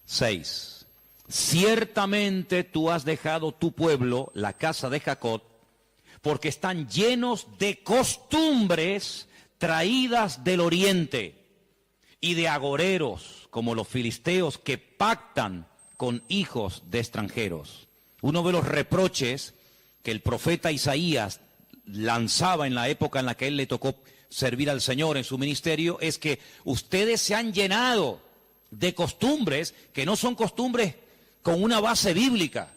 6. Ciertamente tú has dejado tu pueblo, la casa de Jacob, porque están llenos de costumbres traídas del oriente y de agoreros, como los filisteos que pactan con hijos de extranjeros. Uno de los reproches que el profeta Isaías lanzaba en la época en la que él le tocó servir al Señor en su ministerio es que ustedes se han llenado de costumbres que no son costumbres con una base bíblica.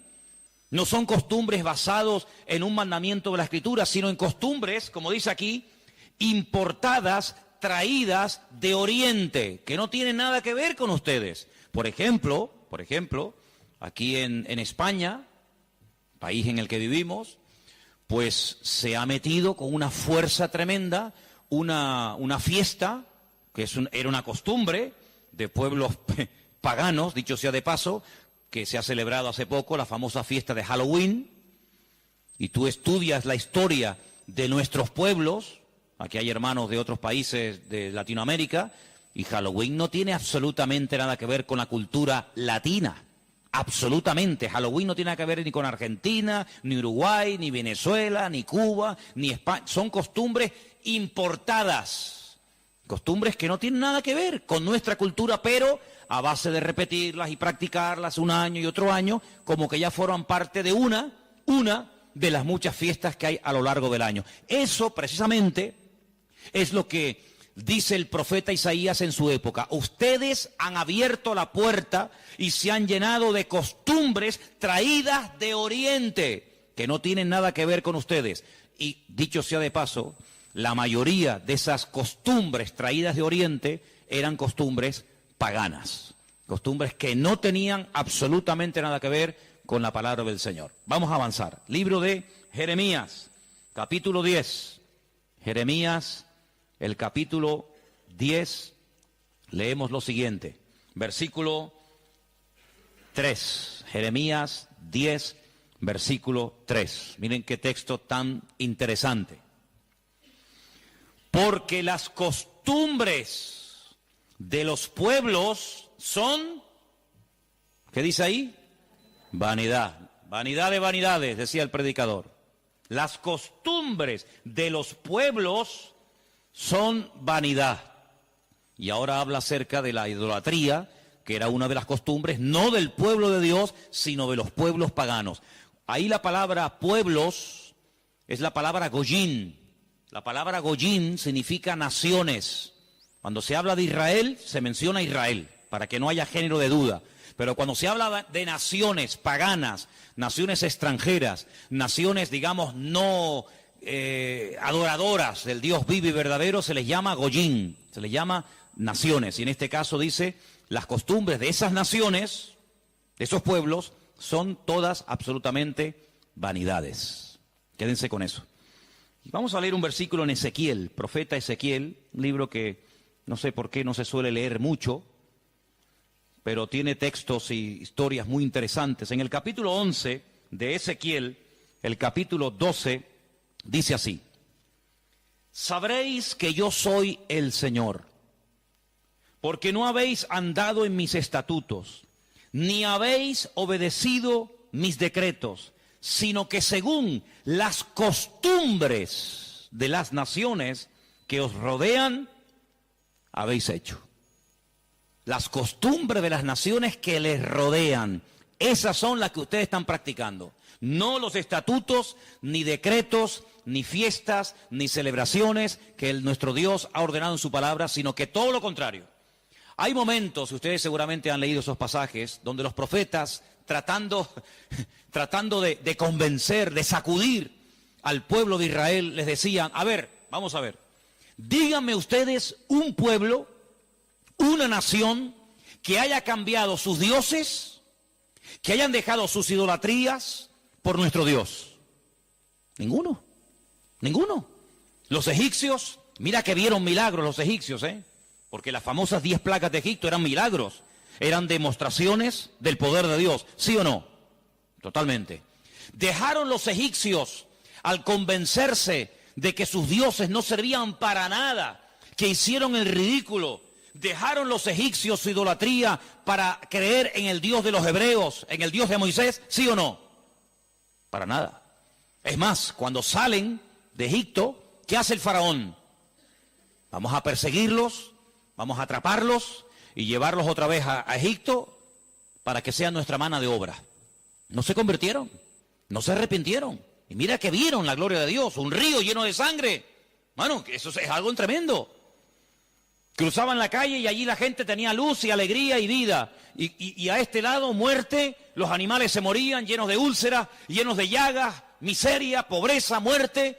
No son costumbres basados en un mandamiento de la Escritura, sino en costumbres, como dice aquí, importadas, traídas de Oriente, que no tienen nada que ver con ustedes. Por ejemplo, aquí en España, país en el que vivimos, pues se ha metido con una fuerza tremenda una fiesta, que era una costumbre de pueblos paganos, dicho sea de paso, que se ha celebrado hace poco, la famosa fiesta de Halloween, y tú estudias la historia de nuestros pueblos, aquí hay hermanos de otros países de Latinoamérica, y Halloween no tiene absolutamente nada que ver con la cultura latina, absolutamente. Halloween no tiene nada que ver ni con Argentina, ni Uruguay, ni Venezuela, ni Cuba, ni España, son costumbres importadas, costumbres que no tienen nada que ver con nuestra cultura, pero a base de repetirlas y practicarlas un año y otro año, como que ya forman parte de una de las muchas fiestas que hay a lo largo del año. Eso precisamente es lo que dice el profeta Isaías en su época. Ustedes han abierto la puerta y se han llenado de costumbres traídas de Oriente, que no tienen nada que ver con ustedes. Y dicho sea de paso, la mayoría de esas costumbres traídas de Oriente eran costumbres paganas, costumbres que no tenían absolutamente nada que ver con la palabra del Señor. Vamos a avanzar. Libro de Jeremías, capítulo 10. Jeremías, el capítulo 10, leemos lo siguiente, versículo 3. Jeremías 10, versículo 3. Miren qué texto tan interesante. Porque las costumbres de los pueblos son, ¿qué dice ahí? Vanidad. Vanidad de vanidades, decía el predicador. Las costumbres de los pueblos son vanidad. Y ahora habla acerca de la idolatría, que era una de las costumbres, no del pueblo de Dios, sino de los pueblos paganos. Ahí la palabra pueblos es la palabra goyim. La palabra goyim significa naciones. Cuando se habla de Israel, se menciona Israel, para que no haya género de duda. Pero cuando se habla de naciones paganas, naciones extranjeras, naciones, digamos, no adoradoras del Dios vivo y verdadero, se les llama goyim, se les llama naciones. Y en este caso dice, las costumbres de esas naciones, de esos pueblos, son todas absolutamente vanidades. Quédense con eso. Y vamos a leer un versículo en Ezequiel, profeta Ezequiel, un libro que no sé por qué no se suele leer mucho, pero tiene textos y historias muy interesantes. En el capítulo 11 de Ezequiel, el capítulo 12, dice así: sabréis que yo soy el Señor, porque no habéis andado en mis estatutos, ni habéis obedecido mis decretos, sino que según las costumbres de las naciones que os rodean, habéis hecho. Las costumbres de las naciones que les rodean, esas son las que ustedes están practicando. No los estatutos, ni decretos, ni fiestas, ni celebraciones que nuestro Dios ha ordenado en su palabra, sino que todo lo contrario. Hay momentos, ustedes seguramente han leído esos pasajes, donde los profetas, tratando de convencer, de sacudir al pueblo de Israel, les decían, a ver, vamos a ver, díganme ustedes un pueblo, una nación que haya cambiado sus dioses, que hayan dejado sus idolatrías por nuestro Dios. Ninguno, ninguno. Los egipcios, mira que vieron milagros los egipcios, porque las famosas 10 plagas de Egipto eran milagros, eran demostraciones del poder de Dios, ¿sí o no? Totalmente. Dejaron los egipcios al convencerse de que sus dioses no servían para nada, que hicieron el ridículo. ¿Dejaron los egipcios su idolatría para creer en el Dios de los hebreos, en el Dios de Moisés? ¿Sí o no? Para nada. Es más, cuando salen de Egipto, ¿qué hace el faraón? Vamos a perseguirlos, vamos a atraparlos y llevarlos otra vez a Egipto para que sean nuestra mano de obra. No se convirtieron, no se arrepintieron. Y mira que vieron la gloria de Dios, un río lleno de sangre. Bueno, eso es algo tremendo. Cruzaban la calle y allí la gente tenía luz y alegría y vida. Y a este lado, muerte, los animales se morían llenos de úlceras, llenos de llagas, miseria, pobreza, muerte.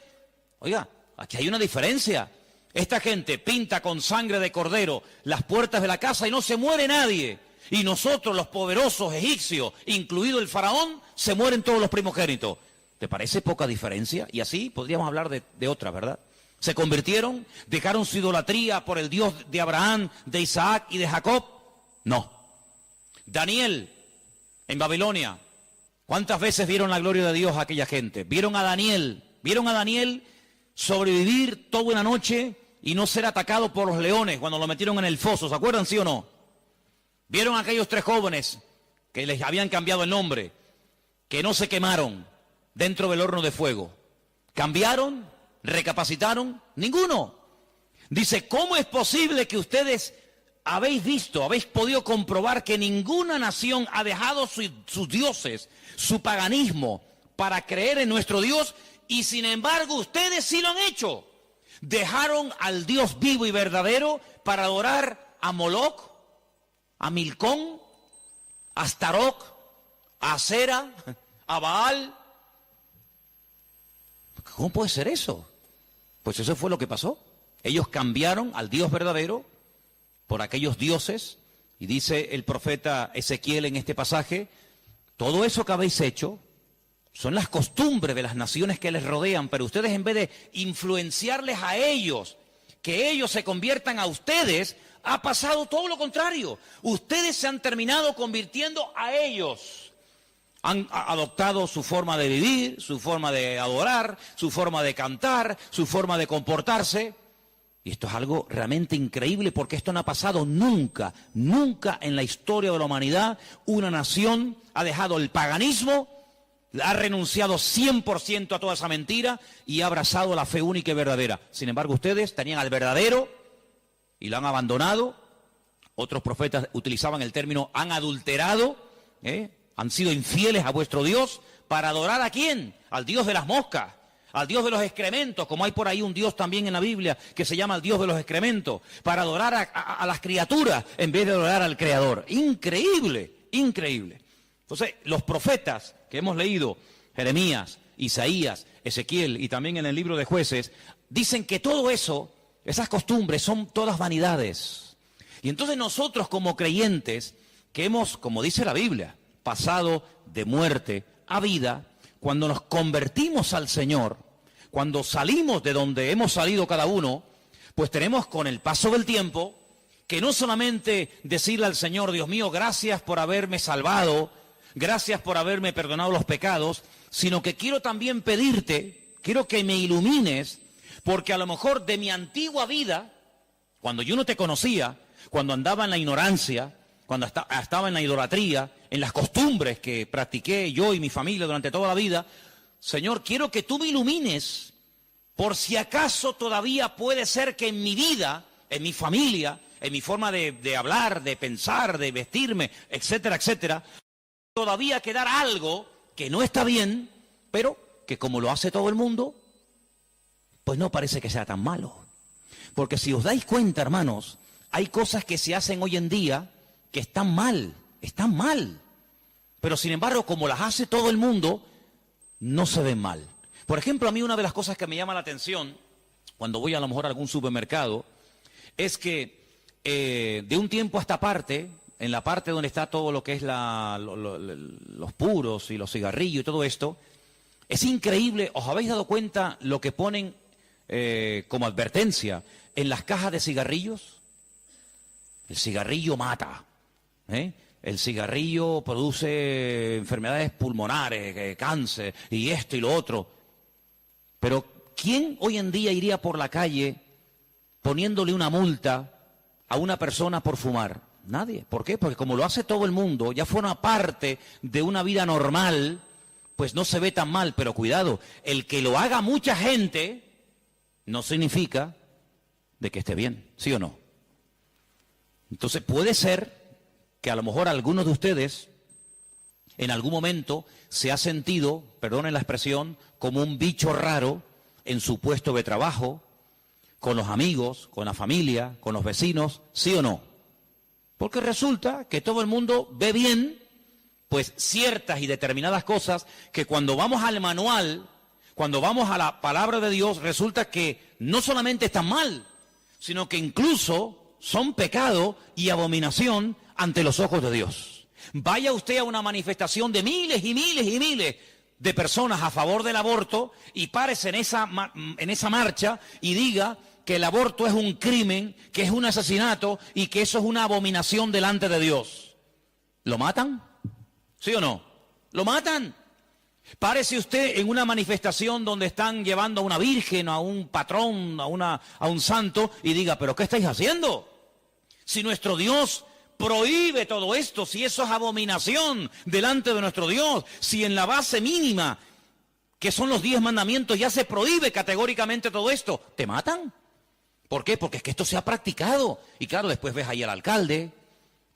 Oiga, aquí hay una diferencia. Esta gente pinta con sangre de cordero las puertas de la casa y no se muere nadie. Y nosotros, los poderosos egipcios, incluido el faraón, se mueren todos los primogénitos. ¿Te parece poca diferencia? Y así podríamos hablar de otras, ¿verdad? Se convirtieron, dejaron su idolatría por el Dios de Abraham, de Isaac y de Jacob. No. Daniel, en Babilonia, ¿cuántas veces vieron la gloria de Dios a aquella gente? Vieron a Daniel sobrevivir toda una noche y no ser atacado por los leones cuando lo metieron en el foso. ¿Se acuerdan, sí o no? Vieron a aquellos 3 jóvenes que les habían cambiado el nombre, que no se quemaron dentro del horno de fuego. ¿Cambiaron? ¿Recapacitaron? Ninguno. Dice, ¿cómo es posible que ustedes habéis podido comprobar que ninguna nación ha dejado sus dioses, su paganismo, para creer en nuestro Dios, y sin embargo ustedes sí lo han hecho? Dejaron al Dios vivo y verdadero para adorar a Moloch, a Milcón, a Astaroth, a Asera, a Baal. ¿Cómo puede ser eso? Pues eso fue lo que pasó. Ellos cambiaron al Dios verdadero por aquellos dioses, y dice el profeta Ezequiel en este pasaje, todo eso que habéis hecho son las costumbres de las naciones que les rodean, pero ustedes, en vez de influenciarles a ellos, que ellos se conviertan a ustedes, ha pasado todo lo contrario. Ustedes se han terminado convirtiendo a ellos. Han adoptado su forma de vivir, su forma de adorar, su forma de cantar, su forma de comportarse. Y esto es algo realmente increíble, porque esto no ha pasado nunca, nunca en la historia de la humanidad. Una nación ha dejado el paganismo, ha renunciado 100% a toda esa mentira y ha abrazado la fe única y verdadera. Sin embargo, ustedes tenían al verdadero y lo han abandonado. Otros profetas utilizaban el término han adulterado, han sido infieles a vuestro Dios. ¿Para adorar a quién? Al Dios de las moscas, al Dios de los excrementos, como hay por ahí un Dios también en la Biblia que se llama el Dios de los excrementos, para adorar a las criaturas en vez de adorar al Creador. Increíble, increíble. Entonces, los profetas que hemos leído, Jeremías, Isaías, Ezequiel y también en el libro de Jueces, dicen que todo eso, esas costumbres, son todas vanidades. Y entonces nosotros, como creyentes, que hemos, como dice la Biblia, pasado de muerte a vida, cuando nos convertimos al Señor, cuando salimos de donde hemos salido cada uno, pues tenemos, con el paso del tiempo, que no solamente decirle al Señor, Dios mío, gracias por haberme salvado, gracias por haberme perdonado los pecados, sino que quiero también pedirte, quiero que me ilumines, porque a lo mejor de mi antigua vida, cuando yo no te conocía, cuando andaba en la ignorancia, cuando estaba en la idolatría, en las costumbres que practiqué yo y mi familia durante toda la vida, Señor, quiero que tú me ilumines, por si acaso todavía puede ser que en mi vida, en mi familia, en mi forma de hablar, de pensar, de vestirme, etcétera, etcétera, todavía quedar algo que no está bien, pero que como lo hace todo el mundo, pues no parece que sea tan malo. Porque si os dais cuenta, hermanos, hay cosas que se hacen hoy en día que están mal. Pero sin embargo, como las hace todo el mundo, no se ven mal. Por ejemplo, a mí una de las cosas que me llama la atención, cuando voy a lo mejor a algún supermercado, es que de un tiempo a esta parte, en la parte donde está todo lo que es los puros y los cigarrillos y todo esto, es increíble. ¿Os habéis dado cuenta lo que ponen como advertencia en las cajas de cigarrillos? El cigarrillo mata, el cigarrillo produce enfermedades pulmonares, cáncer y esto y lo otro. Pero ¿quién hoy en día iría por la calle poniéndole una multa a una persona por fumar? Nadie. ¿Por qué? Porque como lo hace todo el mundo, ya forma parte de una vida normal, pues no se ve tan mal. Pero cuidado, el que lo haga mucha gente no significa de que esté bien, ¿sí o no? Entonces puede ser que a lo mejor algunos de ustedes en algún momento se ha sentido, perdonen la expresión, como un bicho raro en su puesto de trabajo, con los amigos, con la familia, con los vecinos, ¿sí o no? Porque resulta que todo el mundo ve bien, pues ciertas y determinadas cosas que cuando vamos al manual, cuando vamos a la palabra de Dios, resulta que no solamente están mal, sino que incluso son pecado y abominación ante los ojos de Dios. Vaya usted a una manifestación de miles y miles y miles de personas a favor del aborto y párese en esa marcha y diga que el aborto es un crimen, que es un asesinato y que eso es una abominación delante de Dios. ¿Lo matan? ¿Sí o no? ¿Lo matan? Párese usted en una manifestación donde están llevando a una virgen, a un patrón, a un santo y diga, ¿pero qué estáis haciendo? Si nuestro Dios prohíbe todo esto, si eso es abominación delante de nuestro Dios, si en la base mínima, que son los 10 mandamientos, ya se prohíbe categóricamente todo esto, ¿te matan? ¿Por qué? Porque es que esto se ha practicado. Y claro, después ves ahí al alcalde,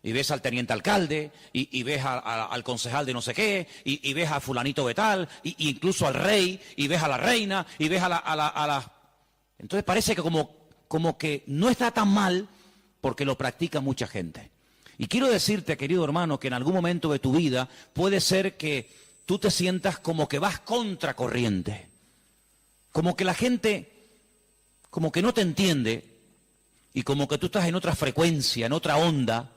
y ves al teniente alcalde, y ves al concejal de no sé qué, y ves a fulanito de tal, y incluso al rey, y ves a la reina, y ves a la... Entonces parece que como que no está tan mal, porque lo practica mucha gente. Y quiero decirte, querido hermano, que en algún momento de tu vida puede ser que tú te sientas como que vas contracorriente. Como que la gente como que no te entiende y como que tú estás en otra frecuencia, en otra onda,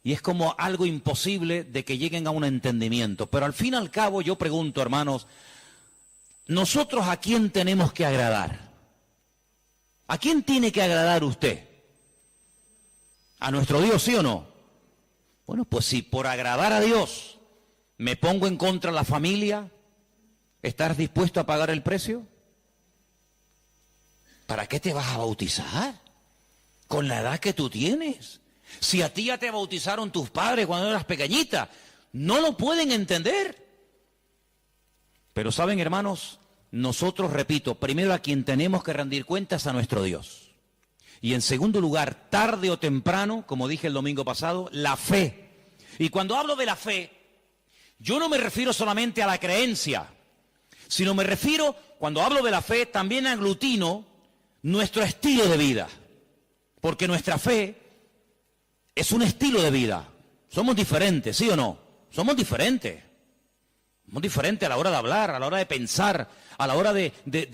y es como algo imposible de que lleguen a un entendimiento. Pero al fin y al cabo yo pregunto, hermanos, ¿nosotros a quién tenemos que agradar? ¿A quién tiene que agradar usted? ¿A nuestro Dios, sí o no? Bueno, pues si por agradar a Dios me pongo en contra de la familia, ¿estás dispuesto a pagar el precio? ¿Para qué te vas a bautizar? Con la edad que tú tienes. Si a ti ya te bautizaron tus padres cuando eras pequeñita, no lo pueden entender. Pero saben, hermanos, nosotros, repito, primero a quien tenemos que rendir cuentas a nuestro Dios. Y en segundo lugar, tarde o temprano, como dije el domingo pasado, la fe. Y cuando hablo de la fe, yo no me refiero solamente a la creencia, sino me refiero, cuando hablo de la fe, también aglutino nuestro estilo de vida. Porque nuestra fe es un estilo de vida. Somos diferentes, ¿sí o no? Somos diferentes. Somos diferentes a la hora de hablar, a la hora de pensar, a la hora de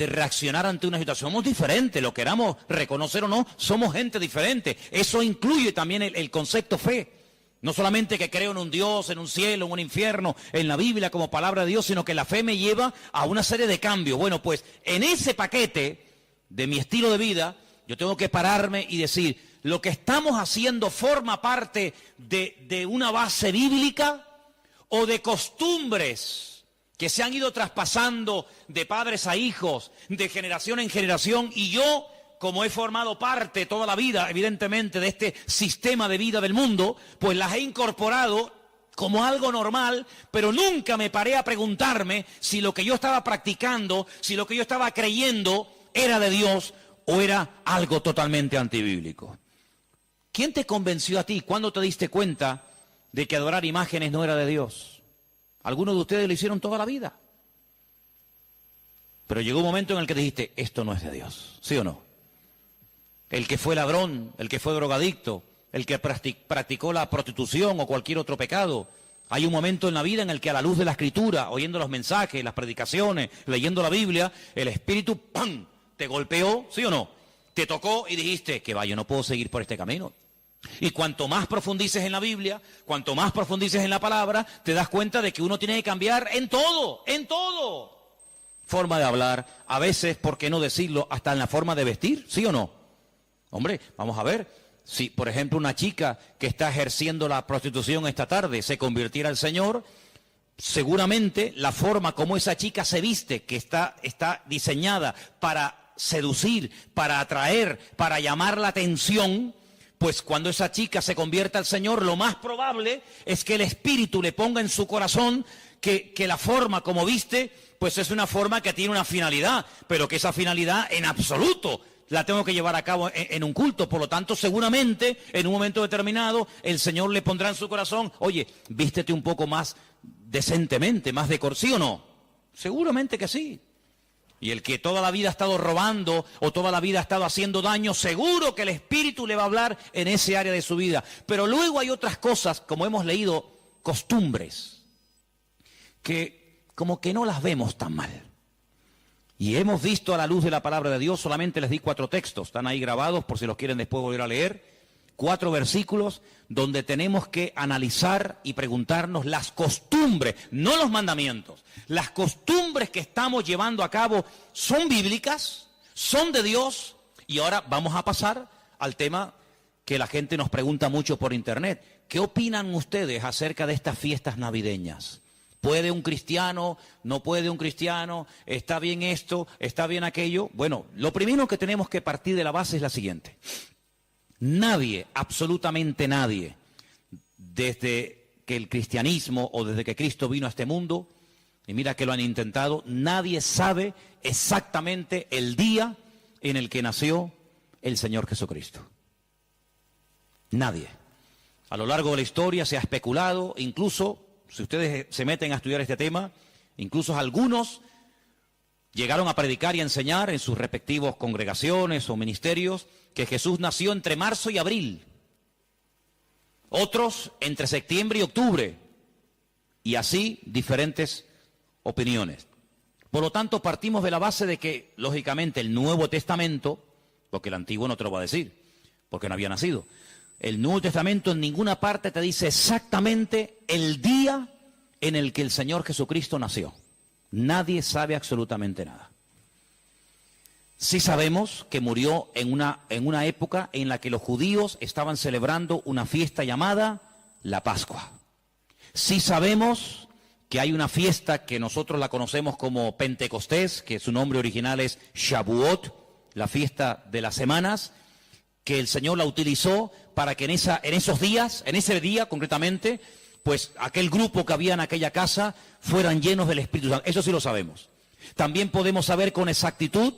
reaccionar ante una situación. Somos diferentes, lo queramos reconocer o no, somos gente diferente. Eso incluye también el concepto fe. No solamente que creo en un Dios, en un cielo, en un infierno, en la Biblia como palabra de Dios, sino que la fe me lleva a una serie de cambios. Bueno, pues en ese paquete de mi estilo de vida, yo tengo que pararme y decir, ¿lo que estamos haciendo forma parte de una base bíblica o de costumbres que se han ido traspasando de padres a hijos, de generación en generación? Y yo, como he formado parte toda la vida, evidentemente, de este sistema de vida del mundo, pues las he incorporado como algo normal, pero nunca me paré a preguntarme si lo que yo estaba practicando, si lo que yo estaba creyendo era de Dios o era algo totalmente antibíblico. ¿Quién te convenció a ti? ¿Cuándo te diste cuenta de que adorar imágenes no era de Dios? Algunos de ustedes lo hicieron toda la vida. Pero llegó un momento en el que dijiste, esto no es de Dios, ¿sí o no? El que fue ladrón, el que fue drogadicto, el que practicó la prostitución o cualquier otro pecado. Hay un momento en la vida en el que a la luz de la Escritura, oyendo los mensajes, las predicaciones, leyendo la Biblia, el Espíritu, ¡pam!, te golpeó, ¿sí o no? Te tocó y dijiste, que va, yo no puedo seguir por este camino. Y cuanto más profundices en la Biblia, cuanto más profundices en la palabra, te das cuenta de que uno tiene que cambiar en todo, en todo. Forma de hablar, a veces, ¿por qué no decirlo?, hasta en la forma de vestir, ¿sí o no? Hombre, vamos a ver, si por ejemplo una chica que está ejerciendo la prostitución esta tarde se convirtiera al Señor, seguramente la forma como esa chica se viste, que está diseñada para seducir, para atraer, para llamar la atención, pues cuando esa chica se convierta al Señor, lo más probable es que el Espíritu le ponga en su corazón que la forma como viste, pues es una forma que tiene una finalidad, pero que esa finalidad en absoluto la tengo que llevar a cabo en un culto. Por lo tanto, seguramente, en un momento determinado, el Señor le pondrá en su corazón, oye, vístete un poco más decentemente, más ¿sí o no? Seguramente que sí. Y el que toda la vida ha estado robando o toda la vida ha estado haciendo daño, seguro que el Espíritu le va a hablar en ese área de su vida. Pero luego hay otras cosas, como hemos leído, costumbres, que como que no las vemos tan mal. Y hemos visto a la luz de la palabra de Dios, solamente les di 4 textos, están ahí grabados por si los quieren después volver a leer, 4 versículos donde tenemos que analizar y preguntarnos las costumbres, no los mandamientos, las costumbres que estamos llevando a cabo, ¿son bíblicas? ¿Son de Dios? Y ahora vamos a pasar al tema que la gente nos pregunta mucho por internet. ¿Qué opinan ustedes acerca de estas fiestas navideñas? ¿Puede un cristiano? ¿No puede un cristiano? ¿Está bien esto? ¿Está bien aquello? Bueno, lo primero que tenemos que partir de la base es la siguiente. Nadie, absolutamente nadie, desde que el cristianismo o desde que Cristo vino a este mundo, y mira que lo han intentado, nadie sabe exactamente el día en el que nació el Señor Jesucristo. Nadie. A lo largo de la historia se ha especulado, incluso, si ustedes se meten a estudiar este tema, incluso algunos llegaron a predicar y a enseñar en sus respectivos congregaciones o ministerios que Jesús nació entre marzo y abril. Otros entre septiembre y octubre. Y así diferentes opiniones. Por lo tanto, partimos de la base de que, lógicamente, el Nuevo Testamento porque el Antiguo no te lo va a decir, porque no había nacido. El Nuevo Testamento en ninguna parte te dice exactamente el día en el que el Señor Jesucristo nació. Nadie sabe absolutamente nada. Sí sabemos que murió en una época en la que los judíos estaban celebrando una fiesta llamada la Pascua. Sí sabemos que hay una fiesta que nosotros la conocemos como Pentecostés, que su nombre original es Shavuot, la fiesta de las semanas, que el Señor la utilizó para que en esos días, en ese día concretamente, pues aquel grupo que había en aquella casa fueran llenos del Espíritu Santo. Eso sí lo sabemos. También podemos saber con exactitud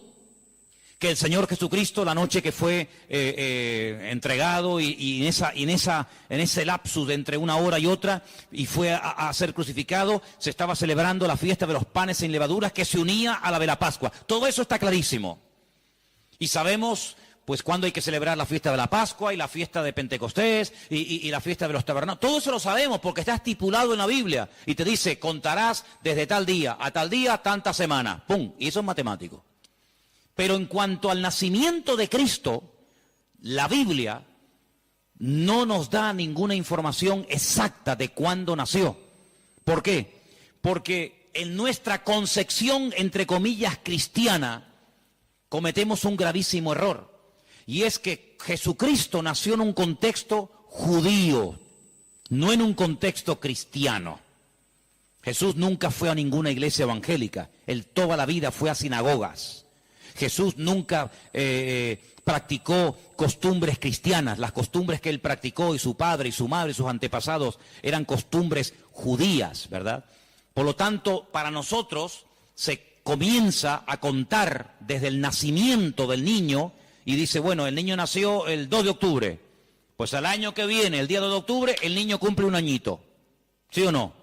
que el Señor Jesucristo, la noche que fue entregado y en ese lapsus de entre una hora y otra, y fue a ser crucificado, se estaba celebrando la fiesta de los panes sin levaduras que se unía a la de la Pascua. Todo eso está clarísimo. Y sabemos pues cuándo hay que celebrar la fiesta de la Pascua y la fiesta de Pentecostés y la fiesta de los tabernáculos. Todo eso lo sabemos porque está estipulado en la Biblia. Y te dice, contarás desde tal día a tal día, tanta semana. ¡Pum! Y eso es matemático. Pero en cuanto al nacimiento de Cristo, la Biblia no nos da ninguna información exacta de cuándo nació. ¿Por qué? Porque en nuestra concepción, entre comillas, cristiana, cometemos un gravísimo error. Y es que Jesucristo nació en un contexto judío, no en un contexto cristiano. Jesús nunca fue a ninguna iglesia evangélica, él toda la vida fue a sinagogas. Jesús nunca practicó costumbres cristianas. Las costumbres que él practicó y su padre y su madre y sus antepasados eran costumbres judías, ¿verdad? Por lo tanto, para nosotros se comienza a contar desde el nacimiento del niño y dice, bueno, el niño nació el 2 de octubre. Pues al año que viene, el día 2 de octubre, el niño cumple un añito. ¿Sí o no?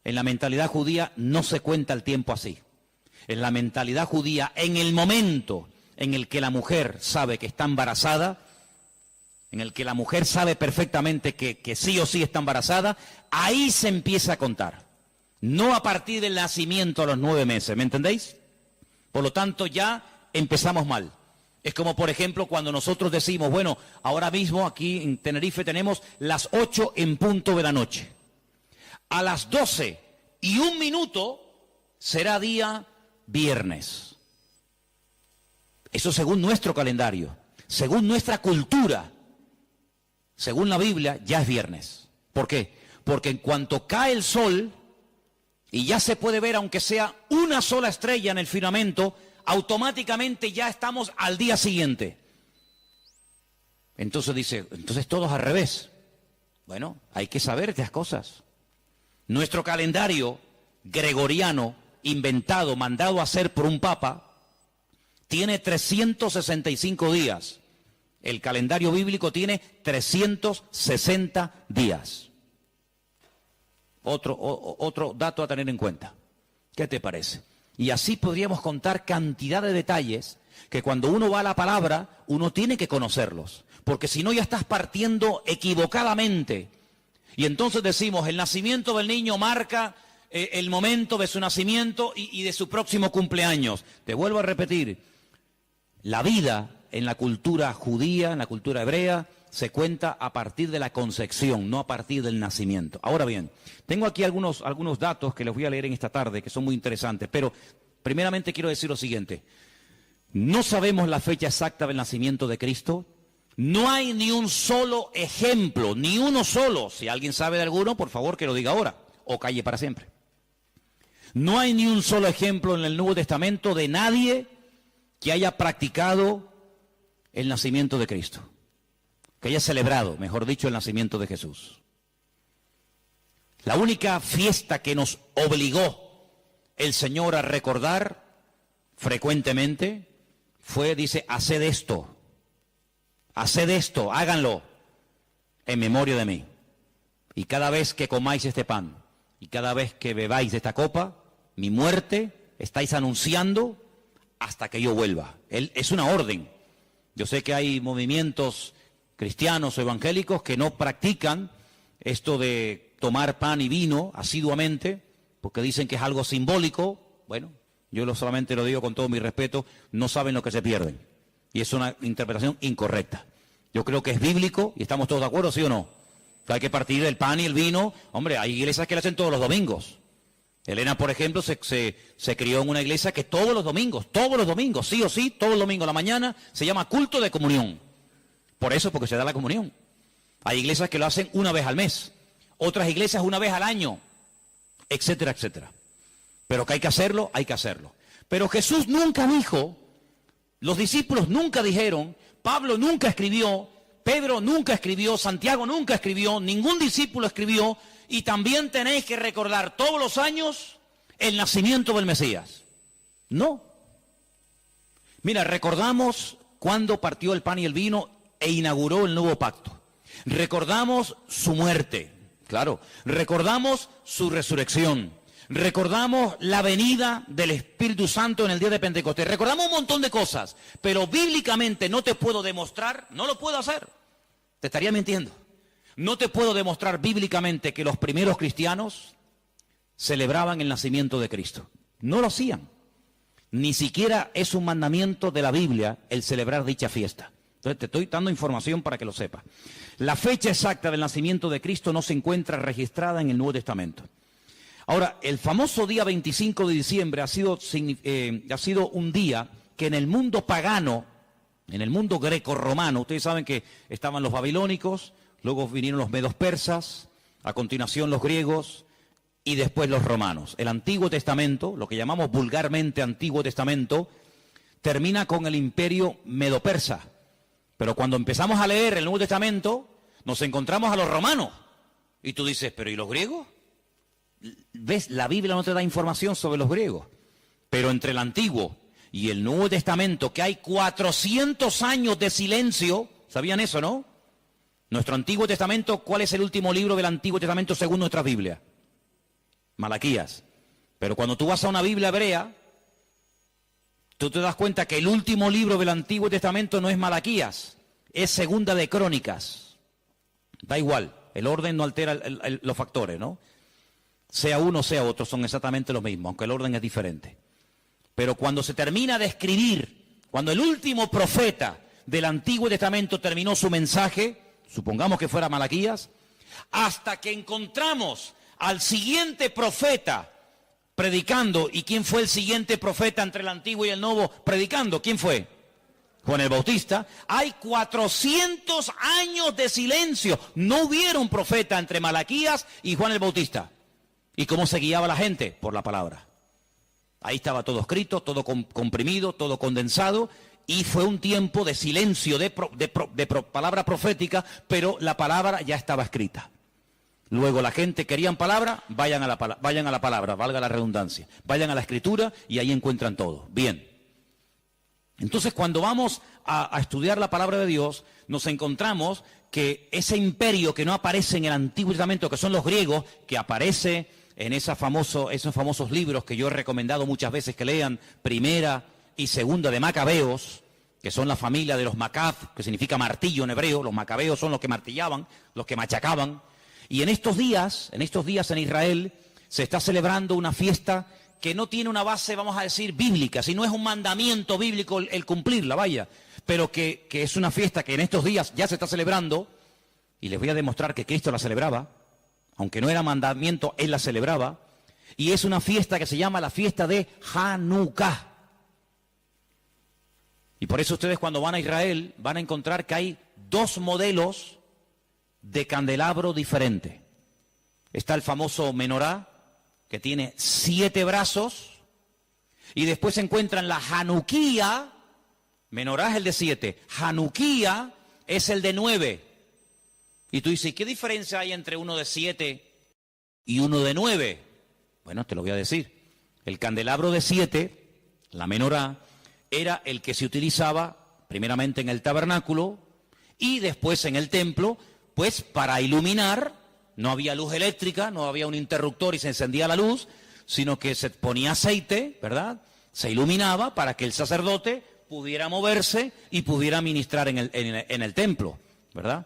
En la mentalidad judía no se cuenta el tiempo así. En la mentalidad judía, en el momento en el que la mujer sabe que está embarazada, en el que la mujer sabe perfectamente que sí o sí está embarazada, ahí se empieza a contar. No a partir del nacimiento a los 9 meses, ¿me entendéis? Por lo tanto, ya empezamos mal. Es como, por ejemplo, cuando nosotros decimos, bueno, ahora mismo aquí en Tenerife tenemos las 8 en punto de la noche. A las 12:01 será día viernes. Eso según nuestro calendario, según nuestra cultura, según la Biblia, ya es viernes. ¿Por qué? Porque en cuanto cae el sol y ya se puede ver, aunque sea una sola estrella en el firmamento, automáticamente ya estamos al día siguiente. Entonces dice, entonces todos al revés. Bueno, hay que saber estas cosas. Nuestro calendario gregoriano, inventado, mandado a hacer por un papa, tiene 365 días. El calendario bíblico tiene 360 días. Otro dato a tener en cuenta. ¿Qué te parece? Y así podríamos contar cantidad de detalles que cuando uno va a la palabra, uno tiene que conocerlos. Porque si no ya estás partiendo equivocadamente. Y entonces decimos, el nacimiento del niño marca el momento de su nacimiento y de su próximo cumpleaños. Te vuelvo a repetir, la vida en la cultura judía, en la cultura hebrea, se cuenta a partir de la concepción, no a partir del nacimiento. Ahora bien, tengo aquí algunos datos que les voy a leer en esta tarde, que son muy interesantes, pero primeramente quiero decir lo siguiente. No sabemos la fecha exacta del nacimiento de Cristo. No hay ni un solo ejemplo, ni uno solo. Si alguien sabe de alguno, por favor que lo diga ahora, o calle para siempre. No hay ni un solo ejemplo en el Nuevo Testamento de nadie que haya practicado el nacimiento de Cristo, que haya celebrado, mejor dicho, el nacimiento de Jesús. La única fiesta que nos obligó el Señor a recordar frecuentemente fue, dice, haced esto, háganlo en memoria de mí. Y cada vez que comáis este pan y cada vez que bebáis de esta copa, mi muerte estáis anunciando hasta que yo vuelva. Es una orden. Yo sé que hay movimientos cristianos o evangélicos que no practican esto de tomar pan y vino asiduamente, porque dicen que es algo simbólico. Bueno, yo solamente lo digo con todo mi respeto, no saben lo que se pierden. Y es una interpretación incorrecta. Yo creo que es bíblico y estamos todos de acuerdo, ¿sí o no? Que hay que partir el pan y el vino. Hombre, hay iglesias que lo hacen todos los domingos. Elena, por ejemplo, se crió en una iglesia que todos los domingos, sí o sí, todos los domingos a la mañana, se llama culto de comunión. Por eso, porque se da la comunión. Hay iglesias que lo hacen una vez al mes, otras iglesias una vez al año, etcétera, etcétera. Pero que hay que hacerlo, hay que hacerlo. Pero Jesús nunca dijo, los discípulos nunca dijeron, Pablo nunca escribió, Pedro nunca escribió, Santiago nunca escribió, ningún discípulo escribió, y también tenéis que recordar todos los años el nacimiento del Mesías. No. Mira, recordamos cuando partió el pan y el vino e inauguró el nuevo pacto. Recordamos su muerte, claro. Recordamos su resurrección. Recordamos la venida del Espíritu Santo en el día de Pentecostés. Recordamos un montón de cosas, pero bíblicamente no te puedo demostrar, no lo puedo hacer. Te estaría mintiendo. No te puedo demostrar bíblicamente que los primeros cristianos celebraban el nacimiento de Cristo. No lo hacían. Ni siquiera es un mandamiento de la Biblia el celebrar dicha fiesta. Entonces te estoy dando información para que lo sepas. La fecha exacta del nacimiento de Cristo no se encuentra registrada en el Nuevo Testamento. Ahora, el famoso día 25 de diciembre ha sido un día que en el mundo pagano, en el mundo greco-romano, ustedes saben que estaban los babilónicos, luego vinieron los medos persas, a continuación los griegos y después los romanos. El Antiguo Testamento, lo que llamamos vulgarmente Antiguo Testamento, termina con el imperio medo-persa. Pero cuando empezamos a leer el Nuevo Testamento, nos encontramos a los romanos. Y tú dices, ¿pero y los griegos? ¿Ves? La Biblia no te da información sobre los griegos. Pero entre el Antiguo y el Nuevo Testamento, que hay 400 años de silencio, ¿sabían eso, no? Nuestro Antiguo Testamento, ¿cuál es el último libro del Antiguo Testamento según nuestra Biblia? Malaquías. Pero cuando tú vas a una Biblia hebrea, tú te das cuenta que el último libro del Antiguo Testamento no es Malaquías, es Segunda de Crónicas. Da igual, el orden no altera los factores, ¿no? Sea uno, sea otro, son exactamente los mismos, aunque el orden es diferente. Pero cuando se termina de escribir, cuando el último profeta del Antiguo Testamento terminó su mensaje, supongamos que fuera Malaquías, hasta que encontramos al siguiente profeta predicando. ¿Y quién fue el siguiente profeta entre el Antiguo y el Nuevo predicando? ¿Quién fue? Juan el Bautista. Hay 400 años de silencio. No hubieron profeta entre Malaquías y Juan el Bautista. ¿Y cómo se guiaba la gente? Por la palabra. Ahí estaba todo escrito, todo comprimido, todo condensado, y fue un tiempo de silencio, de palabra profética, pero la palabra ya estaba escrita. Luego la gente querían palabra, vayan a la palabra, valga la redundancia, vayan a la escritura y ahí encuentran todo. Bien. Entonces cuando vamos a estudiar la palabra de Dios, nos encontramos que ese imperio que no aparece en el Antiguo Testamento, que son los griegos, que aparece en esos famosos libros que yo he recomendado muchas veces que lean, Primera y Segunda de Macabeos, que son la familia de los Macab, que significa martillo en hebreo. Los macabeos son los que martillaban, los que machacaban. Y en estos días en Israel se está celebrando una fiesta que no tiene una base, vamos a decir, bíblica, sino es un mandamiento bíblico el cumplirla, vaya, pero que es una fiesta que en estos días ya se está celebrando, y les voy a demostrar que Cristo la celebraba, aunque no era mandamiento, Él la celebraba, y es una fiesta que se llama la fiesta de Hanukkah. Y por eso ustedes cuando van a Israel van a encontrar que hay dos modelos de candelabro diferente. Está el famoso menorá, que tiene 7 brazos, y después se encuentran la Hanukkía. Menorá es el de 7, Hanukkía es el de 9. Y tú dices, ¿qué diferencia hay entre uno de 7 y uno de 9? Bueno, te lo voy a decir. El candelabro de 7, la menorá, era el que se utilizaba primeramente en el tabernáculo y después en el templo, pues para iluminar. No había luz eléctrica, no había un interruptor y se encendía la luz, sino que se ponía aceite, ¿verdad? Se iluminaba para que el sacerdote pudiera moverse y pudiera ministrar en el templo, ¿verdad?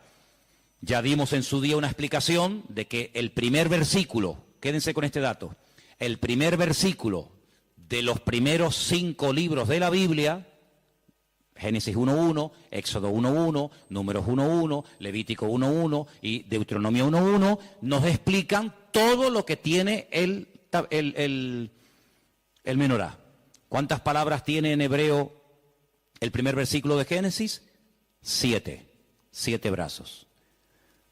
Ya dimos en su día una explicación de que el primer versículo, quédense con este dato, el primer versículo de los primeros 5 libros de la Biblia, Génesis 1.1, Éxodo 1.1, Números 1.1, Levítico 1.1 y Deuteronomio 1.1 nos explican todo lo que tiene el menorá. ¿Cuántas palabras tiene en hebreo el primer versículo de Génesis? 7 brazos.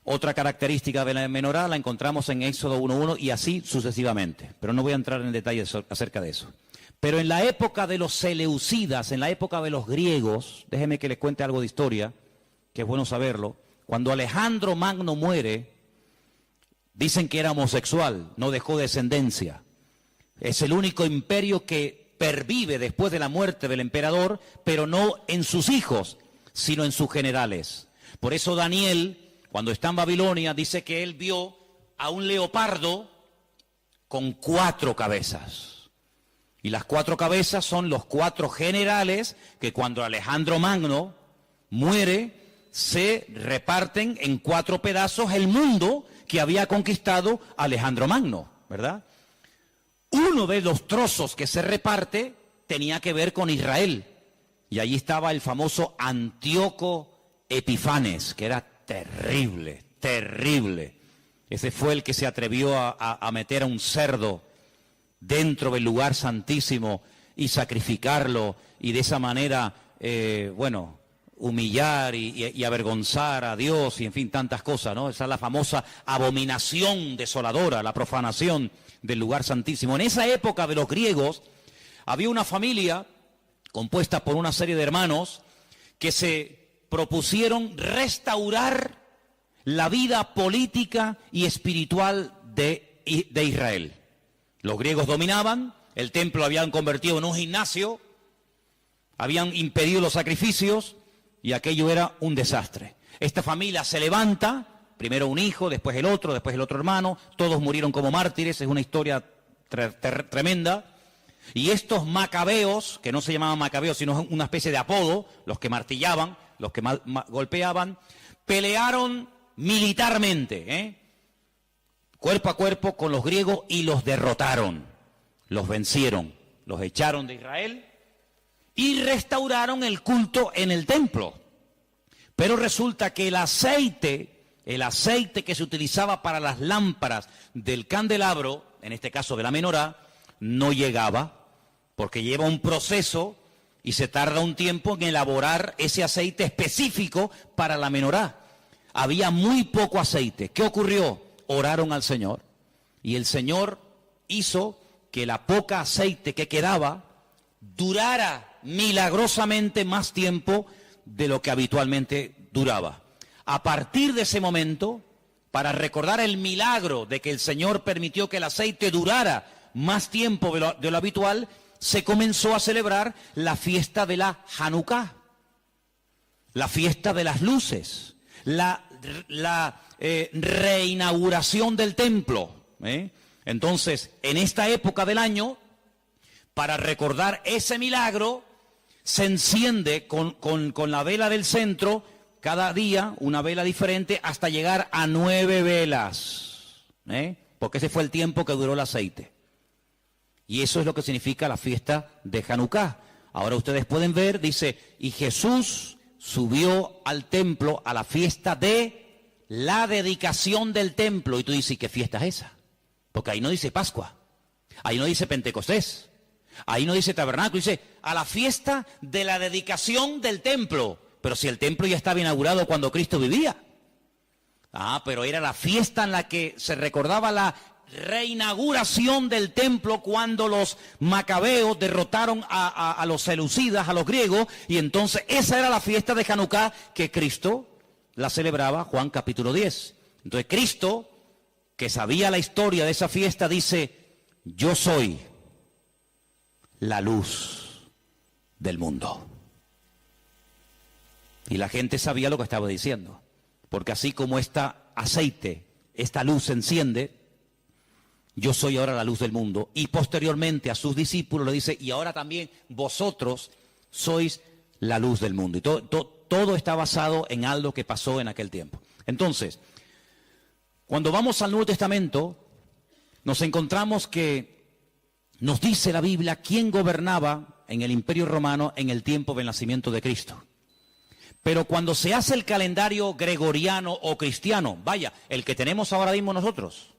Otra característica de la menorá la encontramos en Éxodo 1.1 y así sucesivamente, pero no voy a entrar en detalles acerca de eso. Pero en la época de los seleucidas, en la época de los griegos, déjeme que les cuente algo de historia, que es bueno saberlo. Cuando Alejandro Magno muere, dicen que era homosexual, no dejó descendencia. Es el único imperio que pervive después de la muerte del emperador, pero no en sus hijos, sino en sus generales. Por eso Daniel, cuando está en Babilonia, dice que él vio a un leopardo con 4 cabezas. Y las 4 cabezas son los 4 generales que cuando Alejandro Magno muere, se reparten en 4 pedazos el mundo que había conquistado Alejandro Magno, ¿verdad? Uno de los trozos que se reparte tenía que ver con Israel. Y allí estaba el famoso Antíoco Epifanes, que era terrible, terrible. Ese fue el que se atrevió a meter a un cerdo dentro del lugar santísimo y sacrificarlo y de esa manera, humillar y avergonzar a Dios y en fin, tantas cosas, ¿no? Esa es la famosa abominación desoladora, la profanación del lugar santísimo. En esa época de los griegos había una familia compuesta por una serie de hermanos que se propusieron restaurar la vida política y espiritual de Israel. Los griegos dominaban, el templo lo habían convertido en un gimnasio, habían impedido los sacrificios y aquello era un desastre. Esta familia se levanta, primero un hijo, después el otro hermano, todos murieron como mártires, es una historia tremenda. Y estos macabeos, que no se llamaban macabeos, sino una especie de apodo, los que martillaban, los que golpeaban, pelearon militarmente, cuerpo a cuerpo con los griegos y los derrotaron, los vencieron, los echaron de Israel y restauraron el culto en el templo. Pero resulta que el aceite que se utilizaba para las lámparas del candelabro, en este caso de la menorá, no llegaba, porque lleva un proceso y se tarda un tiempo en elaborar ese aceite específico para la menorá. Había muy poco aceite. ¿Qué ocurrió? Oraron al Señor y el Señor hizo que la poca aceite que quedaba durara milagrosamente más tiempo de lo que habitualmente duraba. A partir de ese momento, para recordar el milagro de que el Señor permitió que el aceite durara más tiempo de lo habitual, se comenzó a celebrar la fiesta de la Hanukkah, la fiesta de las luces, la reinauguración del templo. Entonces, en esta época del año, para recordar ese milagro, se enciende con la vela del centro, cada día una vela diferente, hasta llegar a 9 velas, porque ese fue el tiempo que duró el aceite. Y eso es lo que significa la fiesta de Hanukkah. Ahora ustedes pueden ver, dice, y Jesús subió al templo a la fiesta de la dedicación del templo. Y tú dices, ¿qué fiesta es esa? Porque ahí no dice Pascua, ahí no dice Pentecostés, ahí no dice Tabernáculo, dice a la fiesta de la dedicación del templo. Pero si el templo ya estaba inaugurado cuando Cristo vivía. Pero era la fiesta en la que se recordaba la reinauguración del templo cuando los macabeos derrotaron a los seleucidas, a los griegos, y entonces esa era la fiesta de Hanukkah que Cristo la celebraba, Juan capítulo 10. Entonces Cristo, que sabía la historia de esa fiesta, dice, yo soy la luz del mundo. Y la gente sabía lo que estaba diciendo, porque así como este aceite, esta luz se enciende, yo soy ahora la luz del mundo. Y posteriormente a sus discípulos le dice, y ahora también vosotros sois la luz del mundo. Y todo está basado en algo que pasó en aquel tiempo. Entonces, cuando vamos al Nuevo Testamento, nos encontramos que nos dice la Biblia quién gobernaba en el Imperio Romano en el tiempo del nacimiento de Cristo. Pero cuando se hace el calendario gregoriano o cristiano, vaya, el que tenemos ahora mismo nosotros,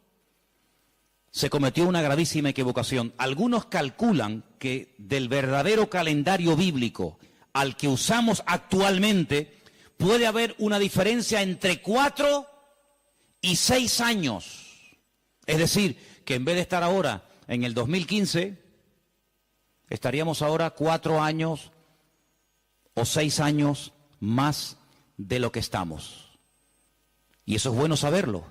se cometió una gravísima equivocación. Algunos calculan que del verdadero calendario bíblico al que usamos actualmente puede haber una diferencia entre 4 y 6 años. Es decir, que en vez de estar ahora en el 2015, estaríamos ahora 4 años o 6 años más de lo que estamos. Y eso es bueno saberlo.